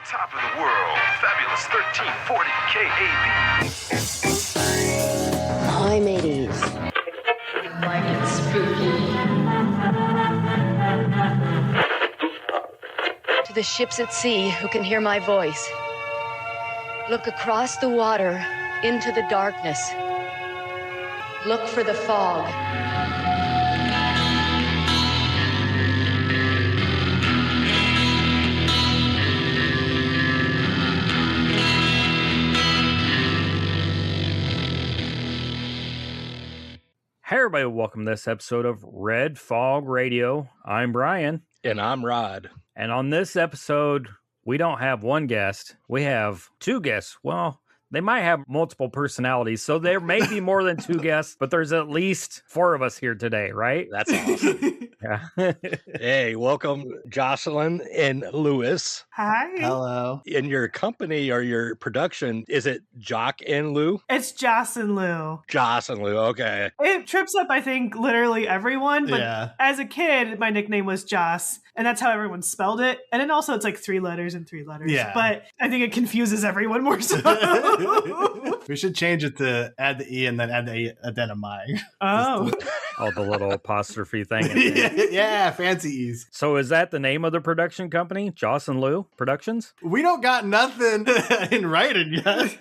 top of the world, fabulous 1340 KAB. Hi, mateys. Like it's spooky. To the ships at sea who can hear my voice, look across the water into the darkness. Look for the fog. Hey everybody, welcome to this episode of Red Fog Radio. I'm Brian. And I'm Rod. And on this episode, we don't have one guest. We have two guests. Well, they might have multiple personalities, so there may be more than two guests, but there's at least four of us here today, right? That's awesome. Yeah. Hey, welcome, Jocelyn and Lewis. Hi. Hello. In your company or your production, is it Jock and Lou? It's Jocelyn Lou. Jocelyn Lou, okay. It trips up, I think, literally everyone. But Yeah. as a kid, my nickname was Joss, and that's how everyone spelled it. And then also it's like 3 letters and 3 letters. Yeah. But I think it confuses everyone more so. We should change it to add the E and then add the E and then a my. Oh. Oh, the little apostrophe thing. Yeah, fancy E's. So is that the name of the production company? Joss and Lou Productions? We don't got nothing in writing yet.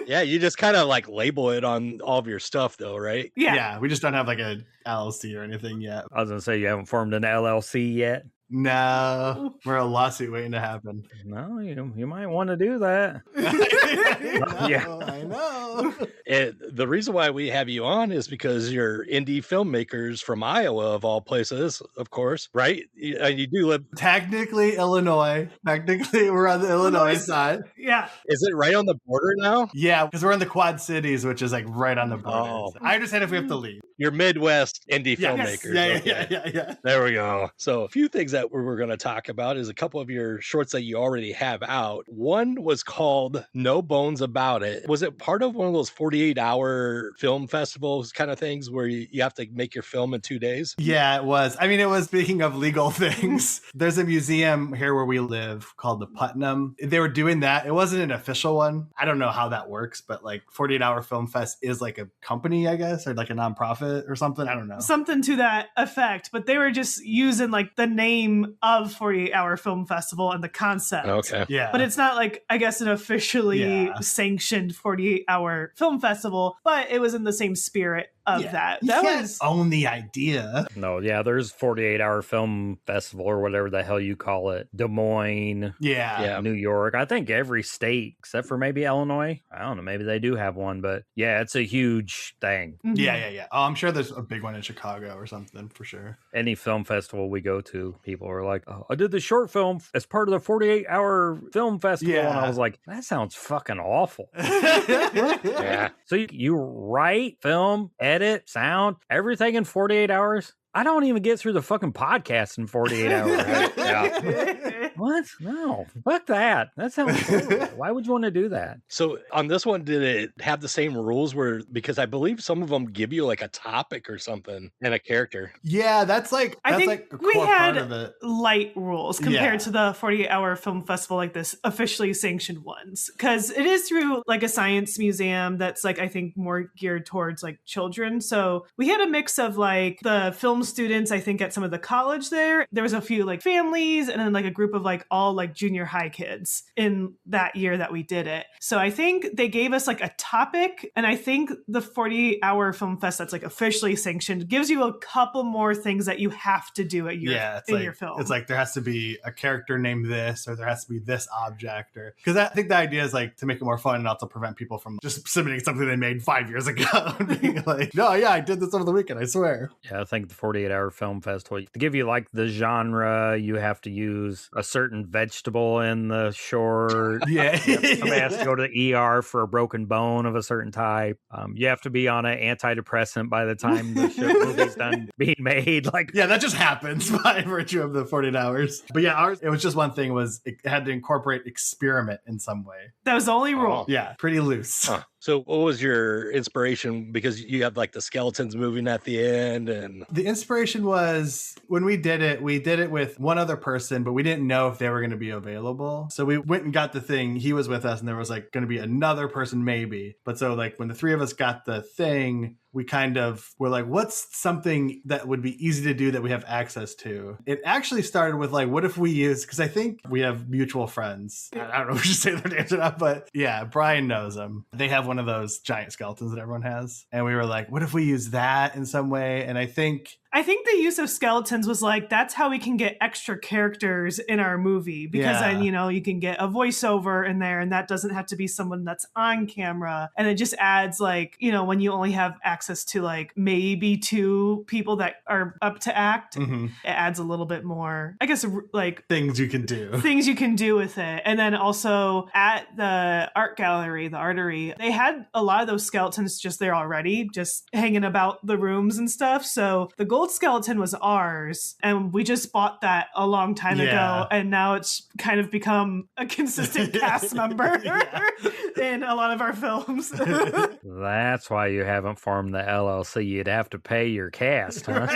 Yeah, you just kind of like label it on all of your stuff though, right? Yeah. We just don't have like a LLC or anything yet. I was going to say you haven't formed an LLC yet. No, we're a lawsuit waiting to happen. No, you might want to do that. I know. And the reason why we have you on is because you're indie filmmakers from Iowa, of all places, of course, right? And you do live. Technically, Illinois. Technically, we're on the Illinois side. Yeah. Is it right on the border now? Yeah, because we're in the Quad Cities, which is like right on the border. Oh. I understand if we have to leave. You're Midwest indie Yeah. filmmakers. Yeah. okay. Yeah. There we go. So a few things that we're going to talk about is a couple of your shorts that you already have out. One was called No Bones About It. Was it part of one of those 48-hour film festivals kind of things where you have to make your film in 2 days? Yeah, it was. I mean, it was, speaking of legal things, there's a museum here where we live called the Putnam. They were doing that. It wasn't an official one. I don't know how that works, but like 48-hour Film Fest is like a company, I guess, or like a nonprofit or something. I don't know. Something to that effect. But they were just using like the name of 48-hour Film Festival and the concept. Okay. Yeah. But it's not like, I guess, an officially Yeah. sanctioned 48-hour film festival, but it was in the same spirit of that. You That can't was own the idea. No, yeah, there's 48-hour film festival or whatever the hell you call it. Des Moines, Yeah. New York. I think every state except for maybe Illinois. I don't know. Maybe they do have one, but yeah, it's a huge thing. Mhm. Yeah. Oh, I'm sure there's a big one in Chicago or something for sure. Any film festival we go to, people are like, oh, I did the short film as part of the 48-hour film festival. Yeah. And I was like, that sounds fucking awful. Yeah. So you write, film, edit, sound, everything in 48 hours? I don't even get through the fucking podcast in 48 hours. Yeah. What? No. Fuck that. That sounds horrible. Why would you want to do that? So on this one, did it have the same rules where, because I believe some of them give you like a topic or something and a character. Yeah, that's like I think like a we core had part of it. light rules compared Yeah. to the 48-hour film festival, like this officially sanctioned ones, because it is through like a science museum that's like, I think, more geared towards like children. So we had a mix of like the film students, I think, at some of the college there was a few like families, and then like a group of like all like junior high kids in that year that we did it. So I think they gave us like a topic, and I think the 48-hour film fest that's like officially sanctioned gives you a couple more things that you have to do at your It's in like, your film. It's like there has to be a character named this, or there has to be this object, or because I think the idea is like to make it more fun and also prevent people from just submitting something they made 5 years ago and being like, no, yeah, I did this over the weekend, I swear. Yeah, I think the 48-hour film festival, to give you like the genre, you have to use a certain vegetable in the short. Yeah. Somebody has to go to the ER for a broken bone of a certain type. You have to be on an antidepressant by the time the movie's done being made. Like, Yeah, that just happens by virtue of the 48 hours. But yeah, ours, it was just one thing, was it had to incorporate experiment in some way. That was the only rule. Yeah, pretty loose. Huh. So what was your inspiration? Because you have like the skeletons moving at the end and The inspiration was when we did it with one other person, but we didn't know if they were going to be available. So we went and got the thing. He was with us and there was like going to be another person maybe. But so like when the three of us got the thing, we kind of were like, what's something that would be easy to do that we have access to? It actually started with like, what if we use, because I think we have mutual friends. I don't know if we should say their names or not, but yeah, Brian knows them. They have one of those giant skeletons that everyone has. And we were like, what if we use that in some way? And I think the use of skeletons was like, that's how we can get extra characters in our movie because then, you know, you can get a voiceover in there and that doesn't have to be someone that's on camera. And it just adds like, you know, when you only have access to like maybe 2 people that are up to act, it adds a little bit more, I guess, like things you can do with it. And then also at the art gallery, the artery, they had a lot of those skeletons just there already, just hanging about the rooms and stuff. So the gold skeleton was ours and we just bought that a long time ago and now it's kind of become a consistent cast member in a lot of our films. That's why you haven't formed the LLC. You'd have to pay your cast, huh?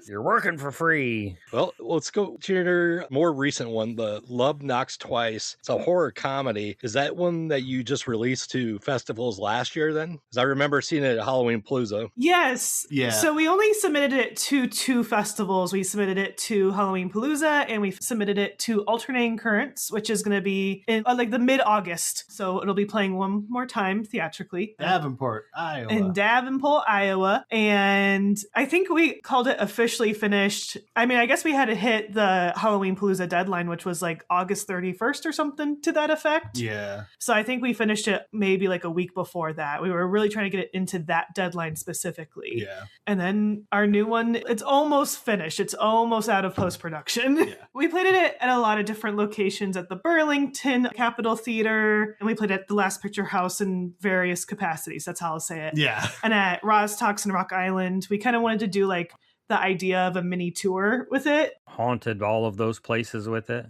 You're working for free. well, let's go to your more recent one, the Love Knocks Twice. It's a horror comedy. Is that one that you just released to festivals last year then? Because I remember seeing it at Halloween Palooza. Yes. Yeah. So we only submitted it to 2 festivals. We submitted it to Halloween Palooza and we submitted it to Alternating Currents, which is going to be in like the mid-August. So it'll be playing one more time theatrically. Davenport, Iowa. In Davenport, Iowa. And I think we called it officially finished. I mean, I guess we had to hit the Halloween Palooza deadline, which was like August 31st or something to that effect. Yeah. So I think we finished it maybe like a week before that. We were really trying to get it into that deadline specifically. Yeah. And then our new one, it's almost finished. It's almost out of post-production. Yeah. We played it at a lot of different locations at the Burlington Capitol Theater, and we played at the Last Picture House in various capacities. That's how I'll say it. Yeah. And at Roz Talks in Rock Island, we kind of wanted to do like the idea of a mini tour with it. Haunted all of those places with it.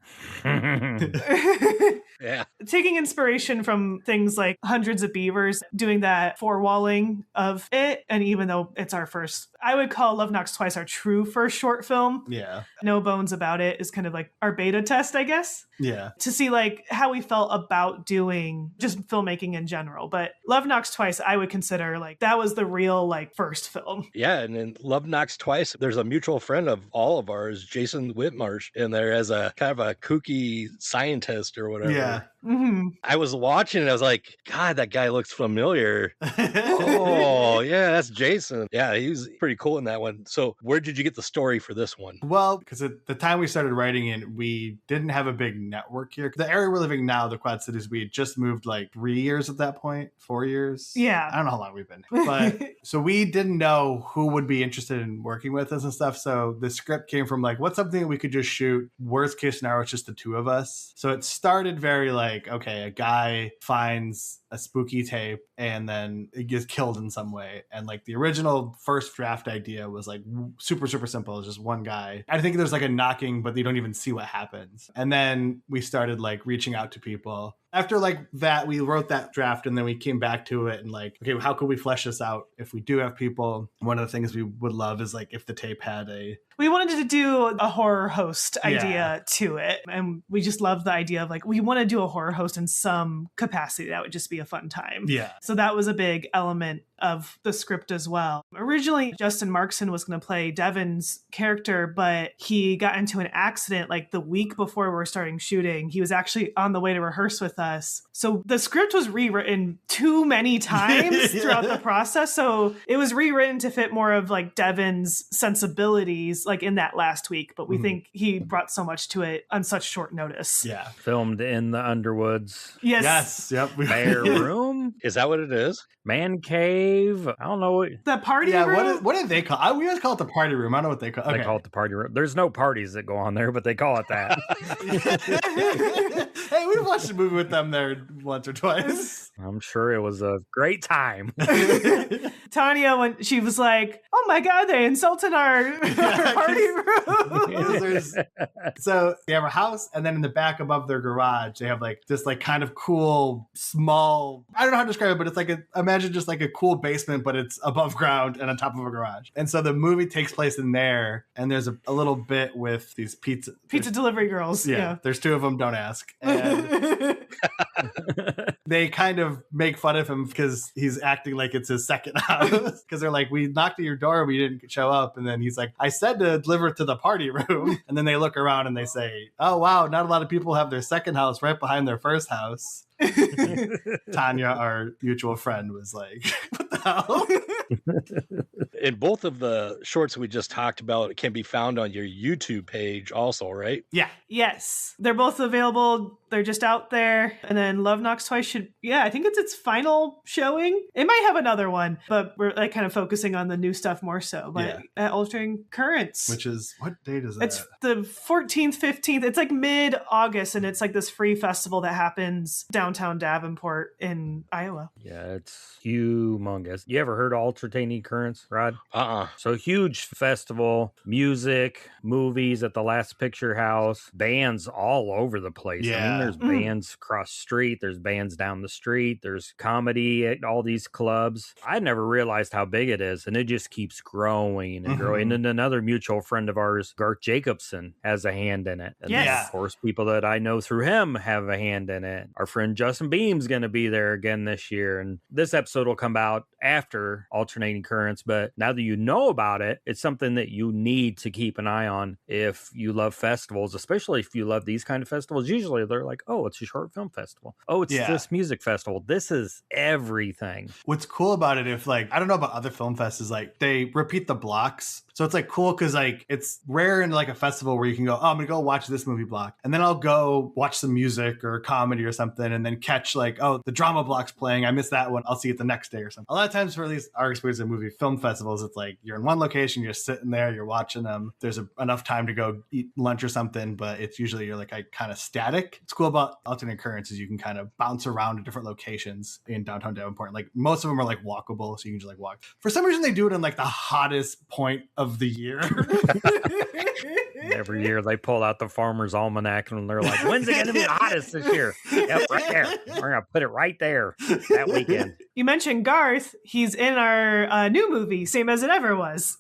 Yeah. Taking inspiration from things like Hundreds of Beavers, doing that four-walling of it. And even though it's our first, I would call Love Knocks Twice our true first short film. Yeah. No Bones About It is kind of like our beta test, I guess. Yeah. To see like how we felt about doing just filmmaking in general. But Love Knocks Twice, I would consider like that was the real like first film. Yeah, and in Love Knocks Twice, there's a mutual friend of all of ours, Jason Whitmarsh, in there as a kind of a kooky scientist or whatever. Yeah. Mm-hmm. I was watching it, I was like, God, that guy looks familiar. Oh, yeah, that's Jason. Yeah, he was pretty cool in that one. So where did you get the story for this one? Well, because at the time we started writing it, we didn't have a big network here. The area we're living now, the Quad Cities, we had just moved like 3 years at that point, 4 years. Yeah. I don't know how long we've been. But so we didn't know who would be interested in working with us and stuff. So the script came from like, what's something that we could just shoot? Worst case scenario, it's just the 2 of us. So it started very like, okay, a guy finds a spooky tape and then it gets killed in some way. And like the original first draft idea was like super simple. It's just one guy. I think there's like a knocking, but you don't even see what happens. And then we started like reaching out to people. After like that, we wrote that draft and then we came back to it and like, okay, how could we flesh this out if we do have people? One of the things we would love is like if the tape had we wanted to do a horror host idea to it. And we just love the idea of like, we want to do a horror host in some capacity. That would just be a fun time. Yeah. So that was a big element of the script as well. Originally, Justin Markson was going to play Devin's character, but he got into an accident like the week before we were starting shooting. He was actually on the way to rehearse with us. So the script was rewritten too many times throughout the process. So it was rewritten to fit more of like Devin's sensibilities like in that last week. But we think he brought so much to it on such short notice. Yeah. Filmed in the Underwoods. Yes. Yep. Bear room? Is that what it is? Man cave? I don't know what The party Yeah. room? What did they call? We always call it the party room. I don't know what they call. they call it. The party room. There's no parties that go on there, but they call it that. Hey, we watched a movie with them there once or twice. I'm sure it was a great time. Tanya, when she was like, oh my God, they insulted our party room. So they have a house, and then in the back above their garage, they have like this like kind of cool, small, I don't know how to describe it, but it's like imagine just like a cool basement, but it's above ground and on top of a garage. And so the movie takes place in there, and there's a little bit with these pizza delivery girls. Yeah. There's two of them, don't ask. And they kind of make fun of him because he's acting like it's his second house. Because they're like, we knocked at your door, but you didn't show up. And then he's like, I said to deliver it to the party room. And then they look around and they say, oh, wow, not a lot of people have their second house right behind their first house. Tanya, our mutual friend, was like, what the hell? And both of the shorts we just talked about can be found on your YouTube page also, right? Yeah. Yes. They're both available. They're just out there. And then Love Knocks Twice I think it's its final showing. It might have another one, but we're like kind of focusing on the new stuff more so. But at Altering Currents. Which is, what date is that? It's the 14th, 15th. It's like mid-August, and it's like this free festival that happens downtown Davenport in Iowa. Yeah, it's humongous. You ever heard of Alternating Currents, Rod? So huge festival, music, movies at the Last Picture House, bands all over the place. Yeah. I mean, there's bands across the street, there's bands down the street, there's comedy at all these clubs. I never realized how big it is, and it just keeps growing and growing. And then another mutual friend of ours, Garth Jacobson, has a hand in it. And then, of course, people that I know through him have a hand in it. Our friend Justin Beam's going to be there again this year. And this episode will come out after Alternating Currents. But now that you know about it, it's something that you need to keep an eye on if you love festivals, especially if you love these kind of festivals. Usually they're like, oh, it's a short film festival. Oh, it's this music festival. This is everything. What's cool about it, if like, I don't know about other film fests, is like they repeat the blocks. So it's like cool because like it's rare in like a festival where you can go, oh, I'm gonna go watch this movie block, and then I'll go watch some music or comedy or something, and then catch like, oh, the drama block's playing, I missed that one, I'll see it the next day or something. A lot of times, for at least our experience at movie film festivals, it's like you're in one location, you're sitting there, you're watching them. There's enough time to go eat lunch or something, but it's usually you're like kind of static. What's cool about Alternate Currents is you can kind of bounce around to different locations in downtown Davenport. Like most of them are like walkable, so you can just like walk. For some reason, they do it in like the hottest point of the year. Every year they pull out the Farmer's Almanac and they're like, when's it going to be the hottest this year? Yep, right there. We're going to put it right there that weekend. You mentioned Garth. He's in our new movie, Same as It Ever Was.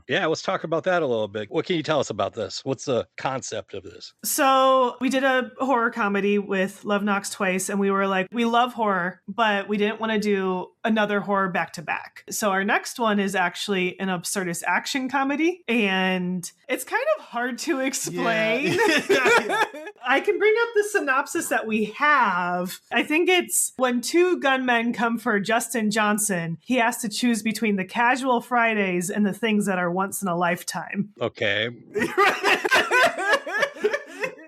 Yeah, let's talk about that a little bit. What can you tell us about this? What's the concept of this? So we did a horror comedy with Love Knocks Twice, and we were like, we love horror, but we didn't want to do another horror back to back. So our next one is actually an absurdist action comedy, and it's kind of hard to explain. Yeah. I can bring up the synopsis that we have. I think it's when two gunmen come for Justin Johnson, he has to choose between the casual Fridays and the things that are once in a lifetime. Okay.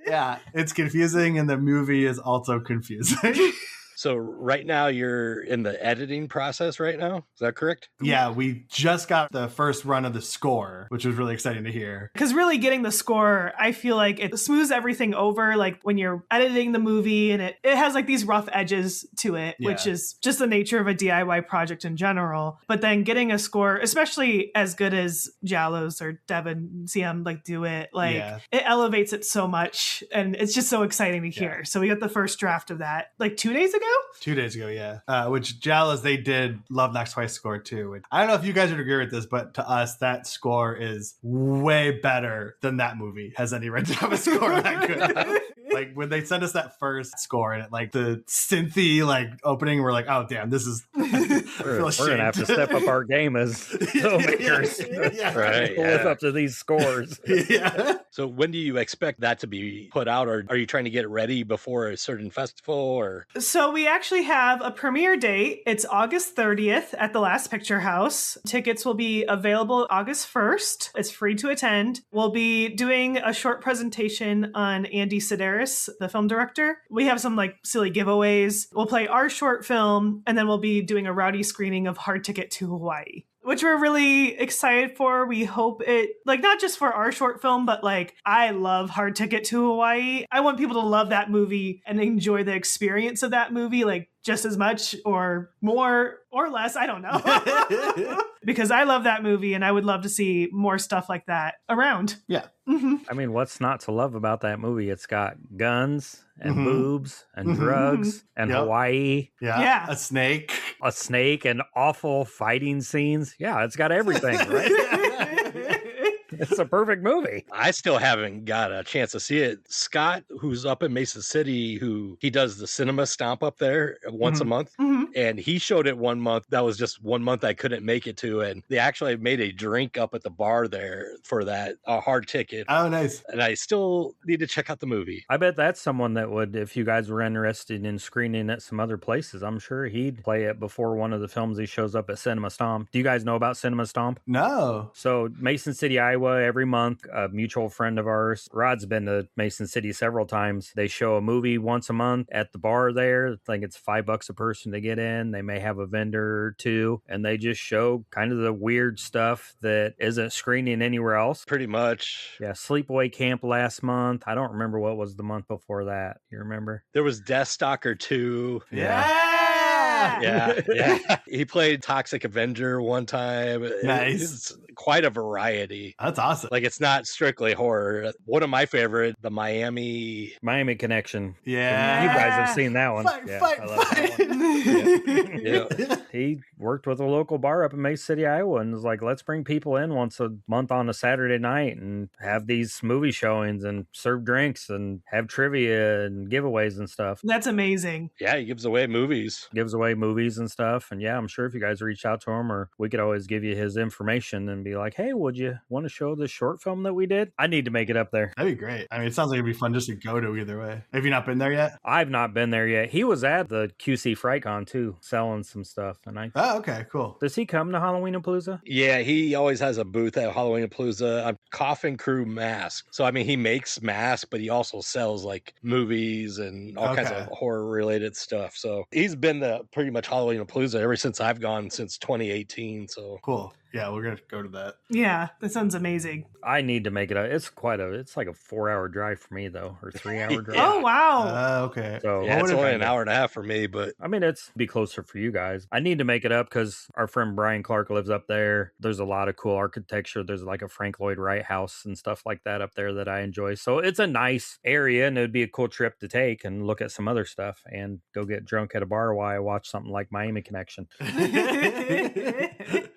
Yeah, it's confusing, and the movie is also confusing. So right now you're in the editing process right now. Is that correct? Yeah, we just got the first run of the score, which was really exciting to hear. Because really getting the score, I feel like it smooths everything over. Like when you're editing the movie, and it has like these rough edges to it, which is just the nature of a DIY project in general. But then getting a score, especially as good as Jalos or Devin CM like do it, like it elevates it so much, and it's just so exciting to hear. So we got the first draft of that like 2 days ago. 2 days ago, yeah. Which Jalas, they did Love Knocks Twice score too. I don't know if you guys would agree with this, but to us, that score is way better than that movie has any right to have a score that good. Like when they sent us that first score and it like the synthy like opening, we're like, oh damn, this is. We're gonna have to step up our game as filmmakers. Right. Live up to these scores. So when do you expect that to be put out, or are you trying to get it ready before a certain festival? Or so we actually have a premiere date. It's August 30th at the Last Picture House. Tickets will be available August 1st. It's free to attend. We'll be doing a short presentation on Andy Sedaris, the film director. We have some like silly giveaways. We'll play our short film, and then we'll be doing a rowdy screening of Hard Ticket to Hawaii. which we're really excited for. We hope it, like, not just for our short film, but like, I love Hard Ticket to Hawaii. I want people to love that movie and enjoy the experience of that movie, like, just as much or more or less. I don't know. Because I love that movie and I would love to see more stuff like that around. Yeah. I mean, what's not to love about that movie? It's got guns and boobs and drugs and Hawaii. Yeah. A snake. A snake and awful fighting scenes. Yeah, it's got everything, right? It's a perfect movie. I still haven't got a chance to see it. Scott, who's up in Mesa City, he does the cinema stomp up there once a month. And he showed it 1 month. That was just 1 month I couldn't make it to. And they actually made a drink up at the bar there for that, a hard ticket. Oh, nice. And I still need to check out the movie. I bet that's someone that would, if you guys were interested in screening at some other places, I'm sure he'd play it before one of the films he shows up at Cinema Stomp. Do you guys know about Cinema Stomp? No. So Mason City, Iowa, every month, a mutual friend of ours, Rod's been to Mason City several times. They show a movie once a month at the bar there. I think it's $5 a person to get in. They may have a vendor or two, and they just show kind of the weird stuff that isn't screening anywhere else. Pretty much. Yeah, Sleepaway Camp last month. I don't remember what was the month before that. You remember? There was Deathstalker 2. Yeah. Yeah. He played Toxic Avenger one time. Nice. It's quite a variety. That's awesome. Like, it's not strictly horror. One of my favorite, the Miami Connection. Yeah. You guys have seen that one. Fight. I love that one. Yeah. He worked with a local bar up in Mesa City, Iowa, and was like, let's bring people in once a month on a Saturday night and have these movie showings and serve drinks and have trivia and giveaways and stuff. That's amazing. Yeah, he gives away movies. Gives away movies and stuff. And yeah, I'm sure if you guys reach out to him, or we could always give you his information and be like, hey, would you want to show this short film that we did? I need to make it up there. That'd be great. I mean, it sounds like it'd be fun just to go to either way. Have you not been there yet? I've not been there yet. He was at the QC FrightCon too, selling some stuff. And Oh, okay, cool. does he come to Halloween-a-Palooza? Yeah, he always has a booth at Halloween-a-Palooza. I'm Coffin Crew Mask. So, I mean, he makes masks, but he also sells like movies and all kinds of horror-related stuff. So he's been to pretty much Halloween-a-Palooza ever since I've gone since 2018. So Cool. Yeah, we're gonna go to that. Yeah, that sounds amazing. I need to make it. It's like a 4-hour drive for me though, or 3-hour drive. Oh, wow. Okay. So yeah, it's only an hour and a half for me, but I mean, it's be closer for you guys. I need to make it up because our friend Brian Clark lives up there. There's a lot of cool architecture. There's like a Frank Lloyd Wright house and stuff like that up there that I enjoy. So it's a nice area, and it'd be a cool trip to take and look at some other stuff and go get drunk at a bar while I watch something like Miami Connection.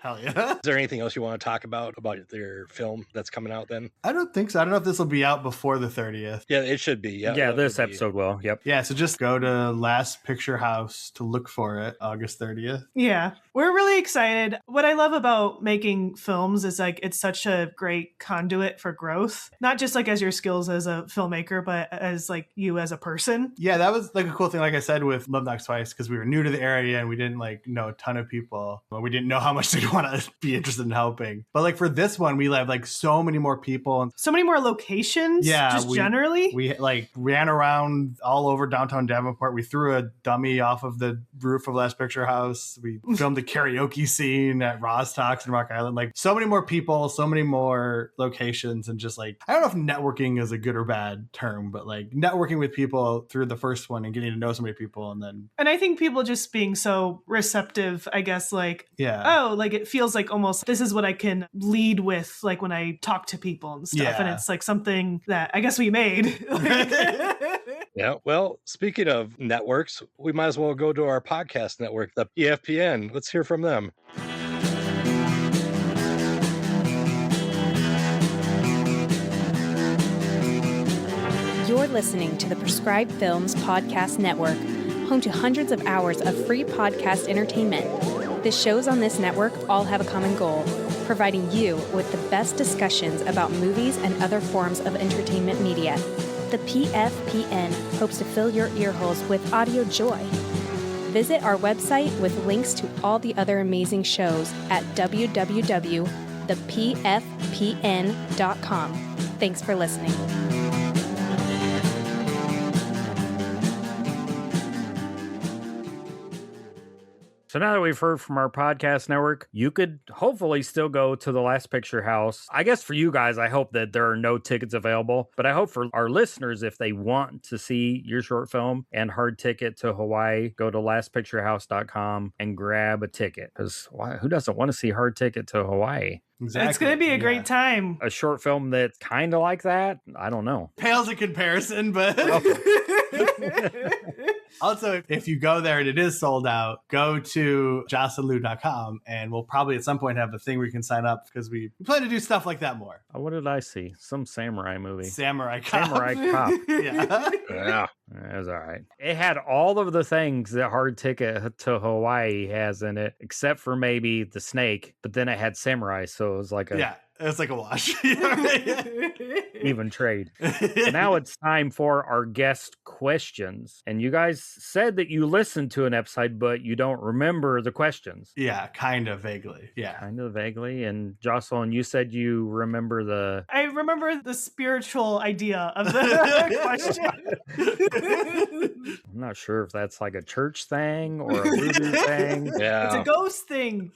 Hell yeah. is there anything else you want to talk about their film that's coming out then? I don't think so. I don't know if this will be out before the 30th. Yeah, it should be. Yeah, this episode will. Yep. Yeah, so just go to Last Picture House to look for it, August 30th. Yeah, we're really excited. What I love about making films is like it's such a great conduit for growth, not just like as your skills as a filmmaker, but as like you as a person. Yeah, that was like a cool thing, like I said, with Love Knocks Twice, because we were new to the area and we didn't like know a ton of people. But we didn't know how much they'd want to be interested in helping. But like for this one, we have like so many more people and so many more locations. Yeah, just generally. We like ran around all over downtown Davenport. We threw a dummy off of the roof of Last Picture House. We filmed the karaoke scene at Rostock's in Rock Island. Like so many more people, so many more locations, and just like I don't know if networking is a good or bad term, but like networking with people through the first one and getting to know so many people, and I think people just being so receptive, I guess, like like it feels like almost this is what I can lead with, like when I talk to people and stuff, and it's like something that I guess we made. Yeah. Well, speaking of networks, we might as well go to our podcast network, the EFPN. Let's hear from them. You're listening to the Prescribed Films Podcast Network, home to hundreds of hours of free podcast entertainment. The shows on this network all have a common goal, providing you with the best discussions about movies and other forms of entertainment media. The PFPN hopes to fill your earholes with audio joy. Visit our website with links to all the other amazing shows at www.thepfpn.com. Thanks for listening. So now that we've heard from our podcast network, you could hopefully still go to the Last Picture House. I guess for you guys, I hope that there are no tickets available, but I hope for our listeners, if they want to see your short film and hard ticket to Hawaii, go to lastpicturehouse.com and grab a ticket. Because who doesn't want to see hard ticket to Hawaii? Exactly. It's going to be a great time. A short film that's kind of like that? I don't know. Pales in comparison, but also, if you go there and it is sold out, go to jocelynlu.com and we'll probably at some point have a thing where you can sign up because we plan to do stuff like that more. What did I see? Some samurai movie. Samurai Cop. Samurai Cop. Yeah. Yeah. It was all right. It had all of the things that Hard Ticket to Hawaii has in it, except for maybe the snake, but then it had samurai, so it was like a... Yeah. It's like a wash. Even trade. So now it's time for our guest questions. And you guys said that you listened to an episode, but you don't remember the questions. Yeah, kind of vaguely. Yeah. Kind of vaguely. And Jocelyn, you said you remember the... I remember the spiritual idea of the question. I'm not sure if that's like a church thing or a voodoo thing. Yeah. It's a ghost thing.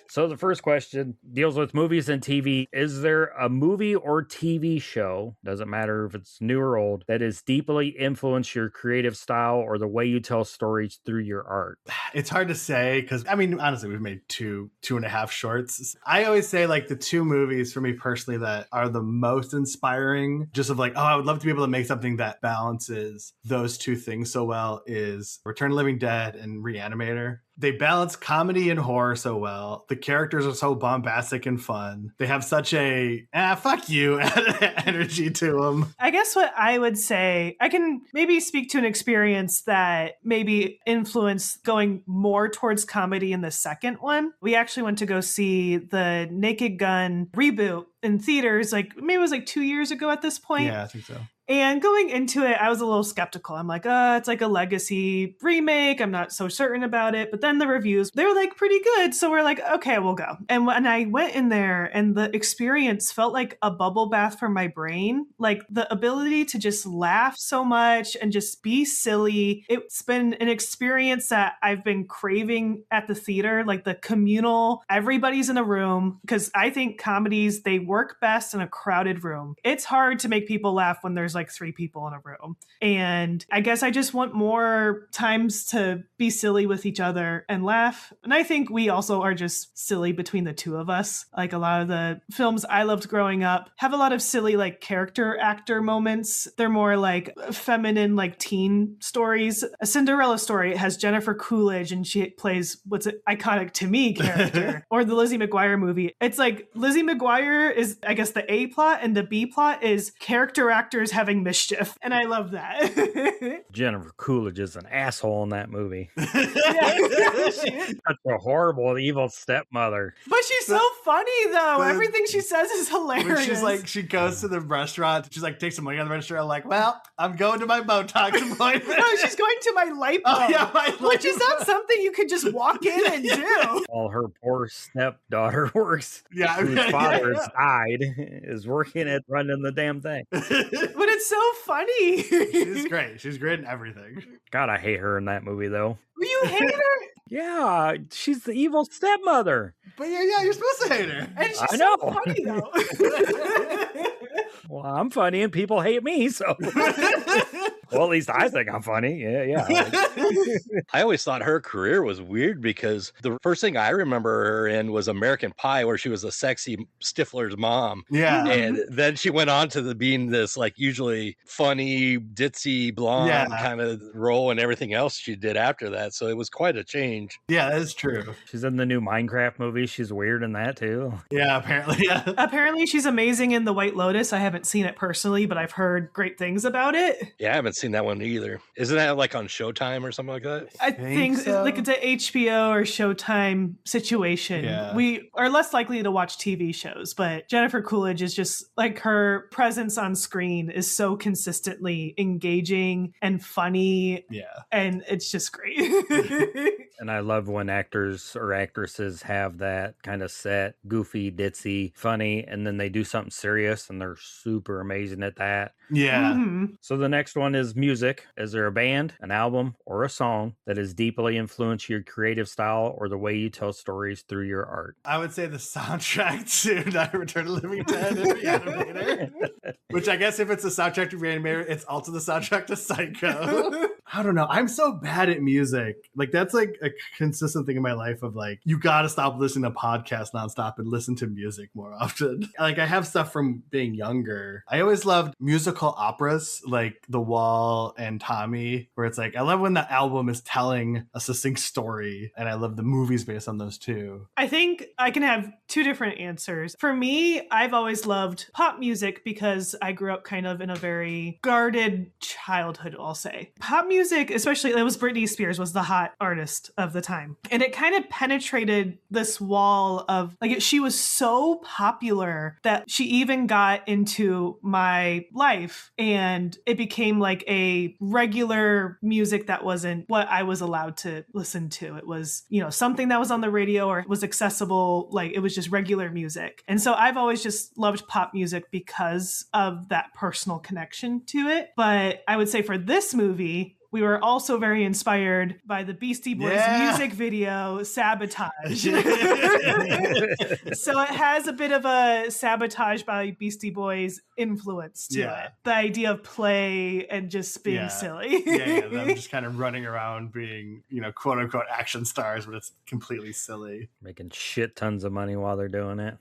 So the first question deals with movies and TV. Is there a movie or TV show, doesn't matter if it's new or old, that has deeply influenced your creative style or the way you tell stories through your art? It's hard to say because, I mean, honestly, we've made two and a half shorts. I always say like the two movies for me personally that are the most inspiring, just of like, oh, I would love to be able to make something that balances those two things so well, is Return of the Living Dead and Reanimator. They balance comedy and horror so well. The characters are so bombastic and fun. They have such a fuck you energy to them. I guess what I would say, I can maybe speak to an experience that maybe influenced going more towards comedy in the second one. We actually went to go see the Naked Gun reboot in theaters, like maybe it was like 2 years ago at this point. Yeah, I think so. And going into it, I was a little skeptical. I'm like, it's like a legacy remake. I'm not so certain about it. But then the reviews, they were like pretty good. So we're like, okay, we'll go. And when I went in there and the experience felt like a bubble bath for my brain, like the ability to just laugh so much and just be silly. It's been an experience that I've been craving at the theater, like the communal, everybody's in a room. Because I think comedies, they work best in a crowded room. It's hard to make people laugh when there's like 3 people in a room. And I guess I just want more times to be silly with each other and laugh. And I think we also are just silly between the two of us. Like a lot of the films I loved growing up have a lot of silly like character actor moments. They're more like feminine, like teen stories. A Cinderella Story has Jennifer Coolidge and she plays what's an iconic to me character. Or the Lizzie McGuire movie. It's like Lizzie McGuire is, I guess, the A plot, and the B plot is character actors having mischief, and I love that. Jennifer Coolidge is an asshole in that movie. Yeah. Such a horrible, evil stepmother. But she's so funny, though. Everything she says is hilarious. When she's like, she goes to the restaurant, she's like, takes some money on the register. I'm like, well, I'm going to my Botox appointment. No, she's going to my lipo. Oh, yeah, my lipo. Which is not something you could just walk in and do. While her poor stepdaughter works, Yeah, whose father has died, is working at running the damn thing. But it's so funny. She's great. She's great in everything. God, I hate her in that movie, though. You hate her? Yeah, she's the evil stepmother. But yeah, you're supposed to hate her. And she's I so know. funny, though. Well, I'm funny and people hate me, so... Well, at least I think I'm funny. Yeah. I always thought her career was weird because the first thing I remember her in was American Pie, where she was a sexy Stifler's mom. Yeah. And then she went on to being this like usually funny, ditzy blonde kind of role and everything else she did after that. So it was quite a change. Yeah, that is true. She's in the new Minecraft movie. She's weird in that, too. Yeah, apparently. Yeah. Apparently, she's amazing in The White Lotus. I haven't seen it personally, but I've heard great things about it. Yeah, I haven't seen that one either. Isn't that like on Showtime or something like that? I think so. like it's an HBO or Showtime situation. Yeah. We are less likely to watch TV shows, but Jennifer Coolidge is just like her presence on screen is so consistently engaging and funny. Yeah. And it's just great. And I love when actors or actresses have that kind of set, goofy, ditzy, funny, and then they do something serious and they're super amazing at that. Yeah. Mhm. So the next one is music. Is there a band, an album, or a song that has deeply influenced your creative style or the way you tell stories through your art? I would say the soundtrack to Night Return of the Living Dead and Reanimator. Which I guess if it's the soundtrack to Reanimator, it's also the soundtrack to Psycho. I don't know. I'm so bad at music. Like that's like a consistent thing in my life of like, you gotta stop listening to podcasts nonstop and listen to music more often. Like I have stuff from being younger. I always loved musical operas like The Wall and Tommy, where it's like, I love when the album is telling a succinct story, and I love the movies based on those too. I think I can have two different answers. For me, I've always loved pop music because I grew up kind of in a very guarded childhood, I'll say. Pop music, especially it was Britney Spears was the hot artist of the time. And it kind of penetrated this wall of like she was so popular that she even got into my life and it became like a regular music that wasn't what I was allowed to listen to. It was, you know, something that was on the radio or it was accessible, like it was just regular music. And so I've always just loved pop music because of that personal connection to it. But I would say for this movie, we were also very inspired by the Beastie Boys music video, Sabotage. So it has a bit of a Sabotage by Beastie Boys influence to it. The idea of play and just being silly. Them just kind of running around being, you know, quote unquote action stars, but it's completely silly. Making shit tons of money while they're doing it.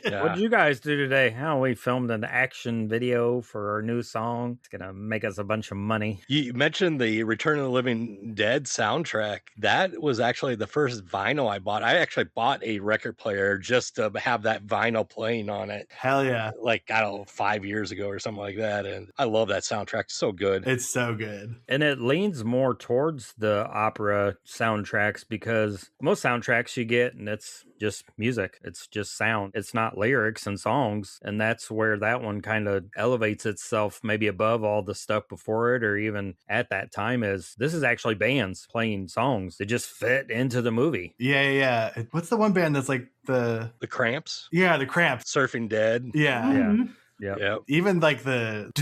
Yeah. What did you guys do today? We filmed an action video for our new song. It's going to make us a bunch of money. You mentioned the Return of the Living Dead soundtrack. That was actually the first vinyl I bought. I actually bought a record player just to have that vinyl playing on it. Hell yeah. Like, I don't know, 5 years ago or something like that. And I love that soundtrack. It's so good. It's so good. And it leans more towards the opera soundtracks because most soundtracks you get, and it's just music. It's just sound. It's not lyrics and songs. And that's where that one kind of elevates itself maybe above all the stuff before it or even at that time is this is actually bands playing songs that just fit into the movie. Yeah. What's the one band that's like the Cramps? Yeah, the Cramps. Surfing Dead. Yeah. Yeah. Even like the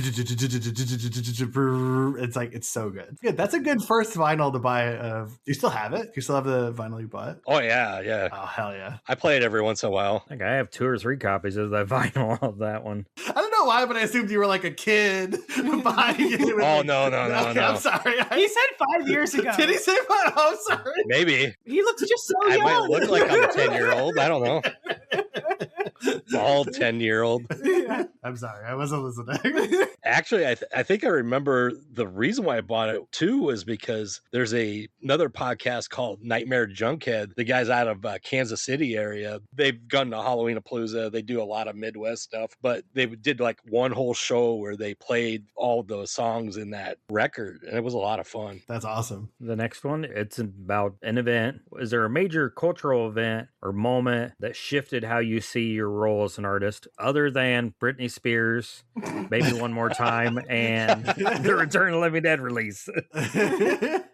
it's like it's so good. Yeah, that's a good first vinyl to buy. Do you still have it? Do you still have the vinyl you bought? Oh yeah. Oh hell yeah. I play it every once in a while. I think I have 2 or 3 copies of that vinyl of that one. I don't know why, but I assumed you were like a kid buying it. Oh no. I'm sorry. He said 5 years ago. Did he say 5? Oh, I'm sorry. Maybe. He looks just so I young. might look like I'm a 10-year-old. I don't know. Bald 10-year-old. I'm sorry, I wasn't listening. Actually, I think I remember the reason why I bought it too was because there's another podcast called Nightmare Junkhead. The guys out of Kansas City area, they've gone to Halloween-a-Palooza. They do a lot of Midwest stuff, but they did like one whole show where they played all those songs in that record, and it was a lot of fun. That's awesome. The next one, it's about an event. Is there a major cultural event or moment that shifted how you see your role as an artist other than Britney Spears, Maybe One More Time, and the Return of the Living Dead release?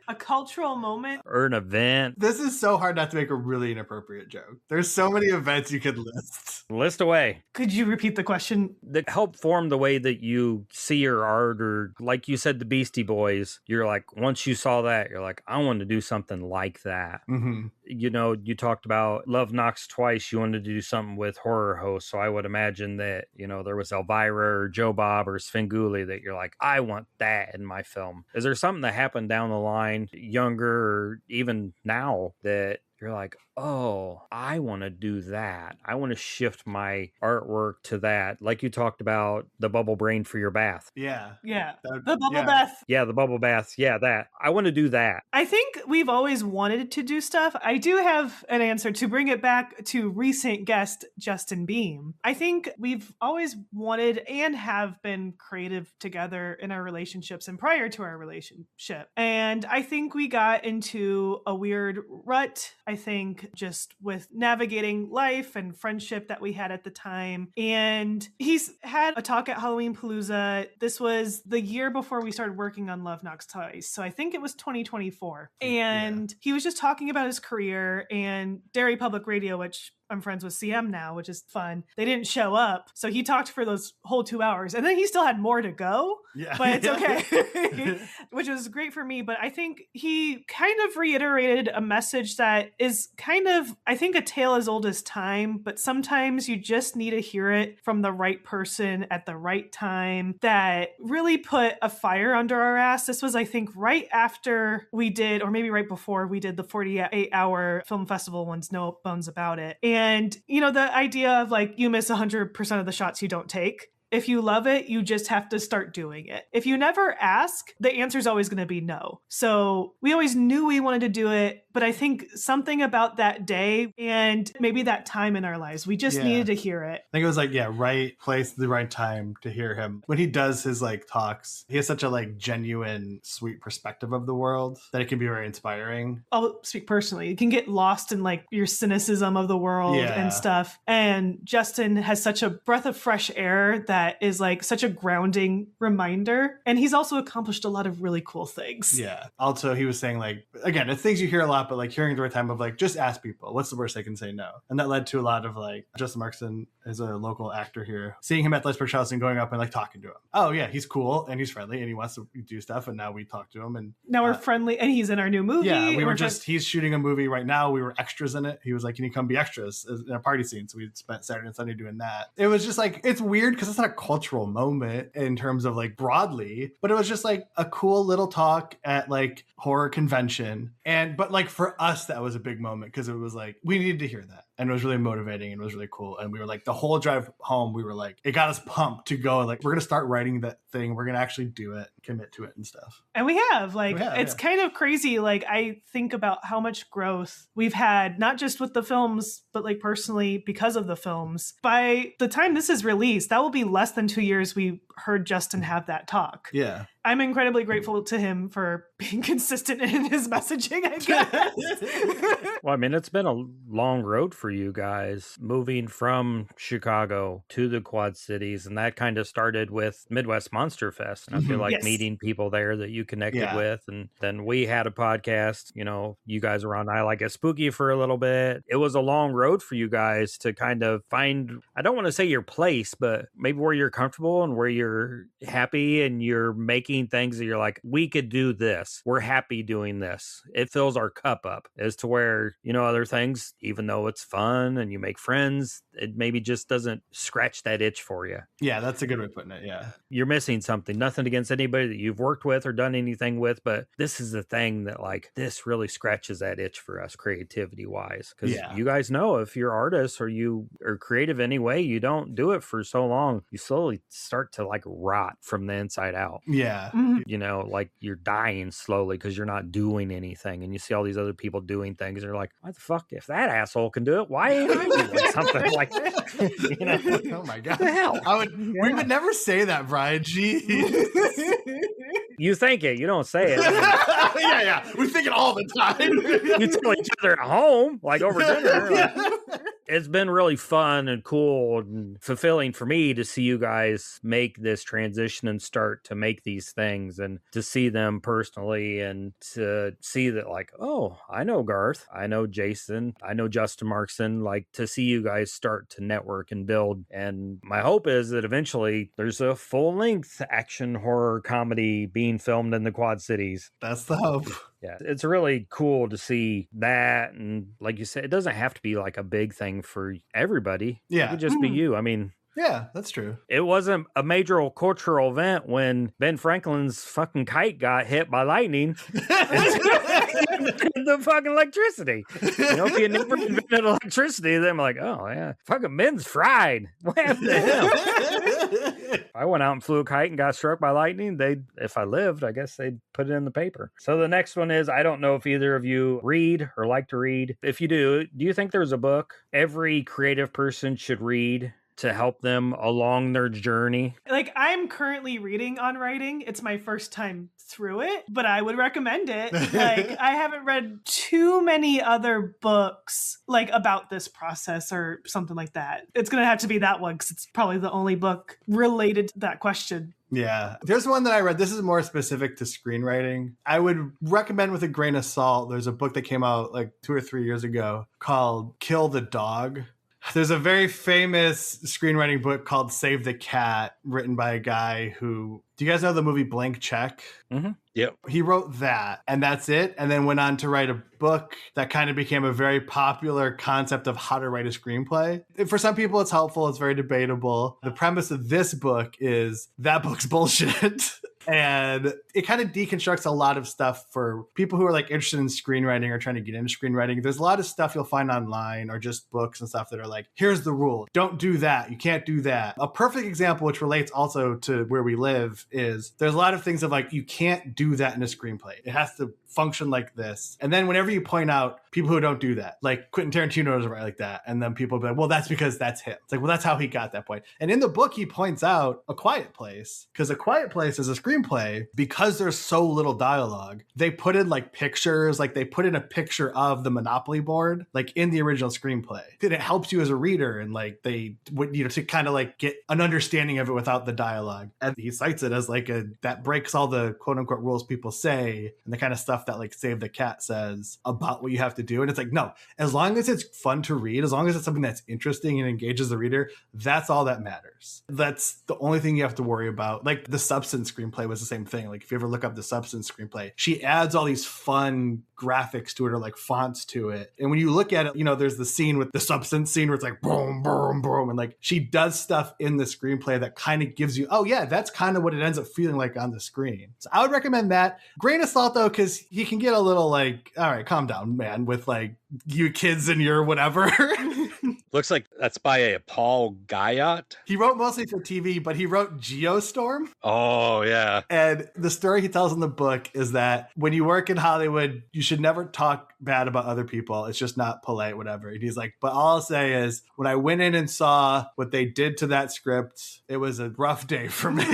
A cultural moment? Or an event? This is so hard not to make a really inappropriate joke. There's so many events you could list. List away. Could you repeat the question? That help form the way that you see your art, or like you said, the Beastie Boys, you're like, once you saw that, you're like, I want to do something like that. Mm-hmm. You know, you talked about Love Knocks Twice. You wanted to do something with horror hosts. So I would imagine that, you know, there was Elvira or Joe Bob or Svengoolie that you're like, I want that in my film. Is there something that happened down the line, younger or even now, that you're like, oh, I want to do that. I want to shift my artwork to that. Like you talked about the bubble brain for your bath. Yeah. The bubble bath. Yeah, the bubble bath. Yeah, that. I want to do that. I think we've always wanted to do stuff. I do have an answer to bring it back to recent guest Justin Beam. I think we've always wanted and have been creative together in our relationships and prior to our relationship. And I think we got into a weird rut, I think, just with navigating life and friendship that we had at the time. And he's had a talk at Halloween Palooza. This was the year before we started working on Love Knocks Twice. So I think it was 2024. And he was just talking about his career and Dairy Public Radio, which I'm friends with CM now, which is fun. They didn't show up. So he talked for those whole 2 hours and then he still had more to go. Yeah. But it's okay, which was great for me. But I think he kind of reiterated a message that is kind of, I think, a tale as old as time, but sometimes you just need to hear it from the right person at the right time that really put a fire under our ass. This was, I think, right after we did, or maybe right before we did the 48-hour film festival ones, No Bones About It. And, you know, the idea of like, you miss 100% of the shots you don't take. If you love it, you just have to start doing it. If you never ask, the answer is always going to be no. So we always knew we wanted to do it, but I think something about that day and maybe that time in our lives, we just needed to hear it. I think it was like, right place, the right time to hear him. When he does his like talks, he has such a like genuine, sweet perspective of the world that it can be very inspiring. I'll speak personally. You can get lost in like your cynicism of the world and stuff. And Justin has such a breath of fresh air that is like such a grounding reminder. And he's also accomplished a lot of really cool things. Yeah. Also, he was saying like, again, it's things you hear a lot, but like hearing at the right time of like, just ask people. What's the worst they can say no? And that led to a lot of like, Justin Markson is a local actor here, seeing him at Leisburg House and going up and like talking to him. Oh yeah, he's cool and he's friendly and he wants to do stuff. And now we talk to him and now we're friendly and he's in our new movie. Yeah, he's shooting a movie right now. We were extras in it. He was like, can you come be extras in a party scene? So we spent Saturday and Sunday doing that. It was just like, it's weird because it's not a cultural moment in terms of like broadly, but it was just like a cool little talk at like horror convention. But like for us, that was a big moment because it was like, we needed to hear that. And it was really motivating and it was really cool. And we were like, the whole drive home, we were like, it got us pumped to go like, we're going to start writing that thing. We're going to actually do it, commit to it and stuff. And we have it's kind of crazy. Like I think about how much growth we've had, not just with the films, but like personally because of the films. By the time this is released, that will be less than 2 years we heard Justin have that talk. Yeah. I'm incredibly grateful to him for being consistent in his messaging, I guess. Well, I mean, it's been a long road for you guys moving from Chicago to the Quad Cities. And that kind of started with Midwest Monster Fest. And I feel like meeting people there that you connected with. And then we had a podcast, you know, you guys were on I Like It Spooky for a little bit. It was a long road for you guys to kind of find, I don't want to say your place, but maybe where you're comfortable and where you're happy and you're making things that you're like, we could do this. We're happy doing this. It fills our cup up as to where, you know, other things, even though it's fun and you make friends, it maybe just doesn't scratch that itch for you. Yeah, that's a good way of putting it. Yeah. You're missing something. Nothing against anybody that you've worked with or done anything with, but this is the thing that like, this really scratches that itch for us creativity wise. Because you guys know if you're artists or you are creative anyway, you don't do it for so long, you slowly start to like rot from the inside out. Yeah. You know, like you're dying slowly because you're not doing anything. And you see all these other people doing things. And you're like, what the fuck? If that asshole can do it, why ain't I doing something like that? You know? Oh my God. What the hell? We would never say that, Brian. Jeez. You think it, you don't say it. Yeah. We think it all the time. You tell each other at home, like over dinner. Like, it's been really fun and cool and fulfilling for me to see you guys make this transition and start to make these things and to see them personally and to see that like, oh, I know Garth, I know Jason, I know Justin Markson, like to see you guys start to network and build. And my hope is that eventually there's a full-length action horror comedy being filmed in the Quad Cities. That's the hope. Yeah, it's really cool to see that. And like you said, it doesn't have to be like a big thing for everybody. Yeah. It could just be you. I mean, yeah, that's true. It wasn't a major cultural event when Ben Franklin's fucking kite got hit by lightning. The fucking electricity. You know, if you never invented electricity, then I'm like, oh, yeah, fucking Ben's fried. What happened to him? If I went out and flew a kite and got struck by lightning, if I lived, I guess they'd put it in the paper. So the next one is, I don't know if either of you read or like to read. If you do you think there's a book every creative person should read to help them along their journey? Like, I'm currently reading on writing. It's my first time through it, but I would recommend it. Like, I haven't read too many other books like about this process or something like that. It's going to have to be that one because it's probably the only book related to that question. Yeah. There's one that I read. This is more specific to screenwriting. I would recommend with a grain of salt. There's a book that came out like 2 or 3 years ago called Kill the Dog. There's a very famous screenwriting book called Save the Cat, written by a guy who, do you guys know the movie Blank Check? Mm-hmm. Yep. He wrote that, and that's it. And then went on to write a book that kind of became a very popular concept of how to write a screenplay. For some people, it's helpful. It's very debatable. The premise of this book is that book's bullshit. And it kind of deconstructs a lot of stuff for people who are like interested in screenwriting or trying to get into screenwriting. There's a lot of stuff you'll find online or just books and stuff that are like, here's the rule. Don't do that. You can't do that. A perfect example, which relates also to where we live, is there's a lot of things of like, you can't do that in a screenplay. It has to function like this. And then whenever you point out people who don't do that, like Quentin Tarantino doesn't write like that. And then people will be like, well, that's because that's him. It's like, well, that's how he got that point. And in the book, he points out A Quiet Place, because A Quiet Place is a screenplay, because there's so little dialogue, they put in like pictures, like they put in a picture of the Monopoly board, like in the original screenplay. And it helps you as a reader, and like they would, to kind of like get an understanding of it without the dialogue. And he cites it as like that breaks all the quote unquote rules people say and the kind of stuff that like Save the Cat says about what you have to do. And it's like, no, as long as it's fun to read, as long as it's something that's interesting and engages the reader, that's all that matters. That's the only thing you have to worry about. Like the Substance screenplay was the same thing. Like if you ever look up the Substance screenplay, she adds all these fun graphics to it or like fonts to it. And when you look at it, there's the scene with the Substance scene where it's like boom, boom, boom. And like she does stuff in the screenplay that kind of gives you, oh yeah, that's kind of what it ends up feeling like on the screen. So I would recommend that. Grain of salt though, because he can get a little like, all right, calm down, man, with like you kids and your whatever. Looks like that's by a Paul Guyot. He wrote mostly for TV, but he wrote Geostorm. Oh, yeah. And the story he tells in the book is that when you work in Hollywood, you should never talk bad about other people. It's just not polite, whatever. And he's like, but all I'll say is when I went in and saw what they did to that script, it was a rough day for me.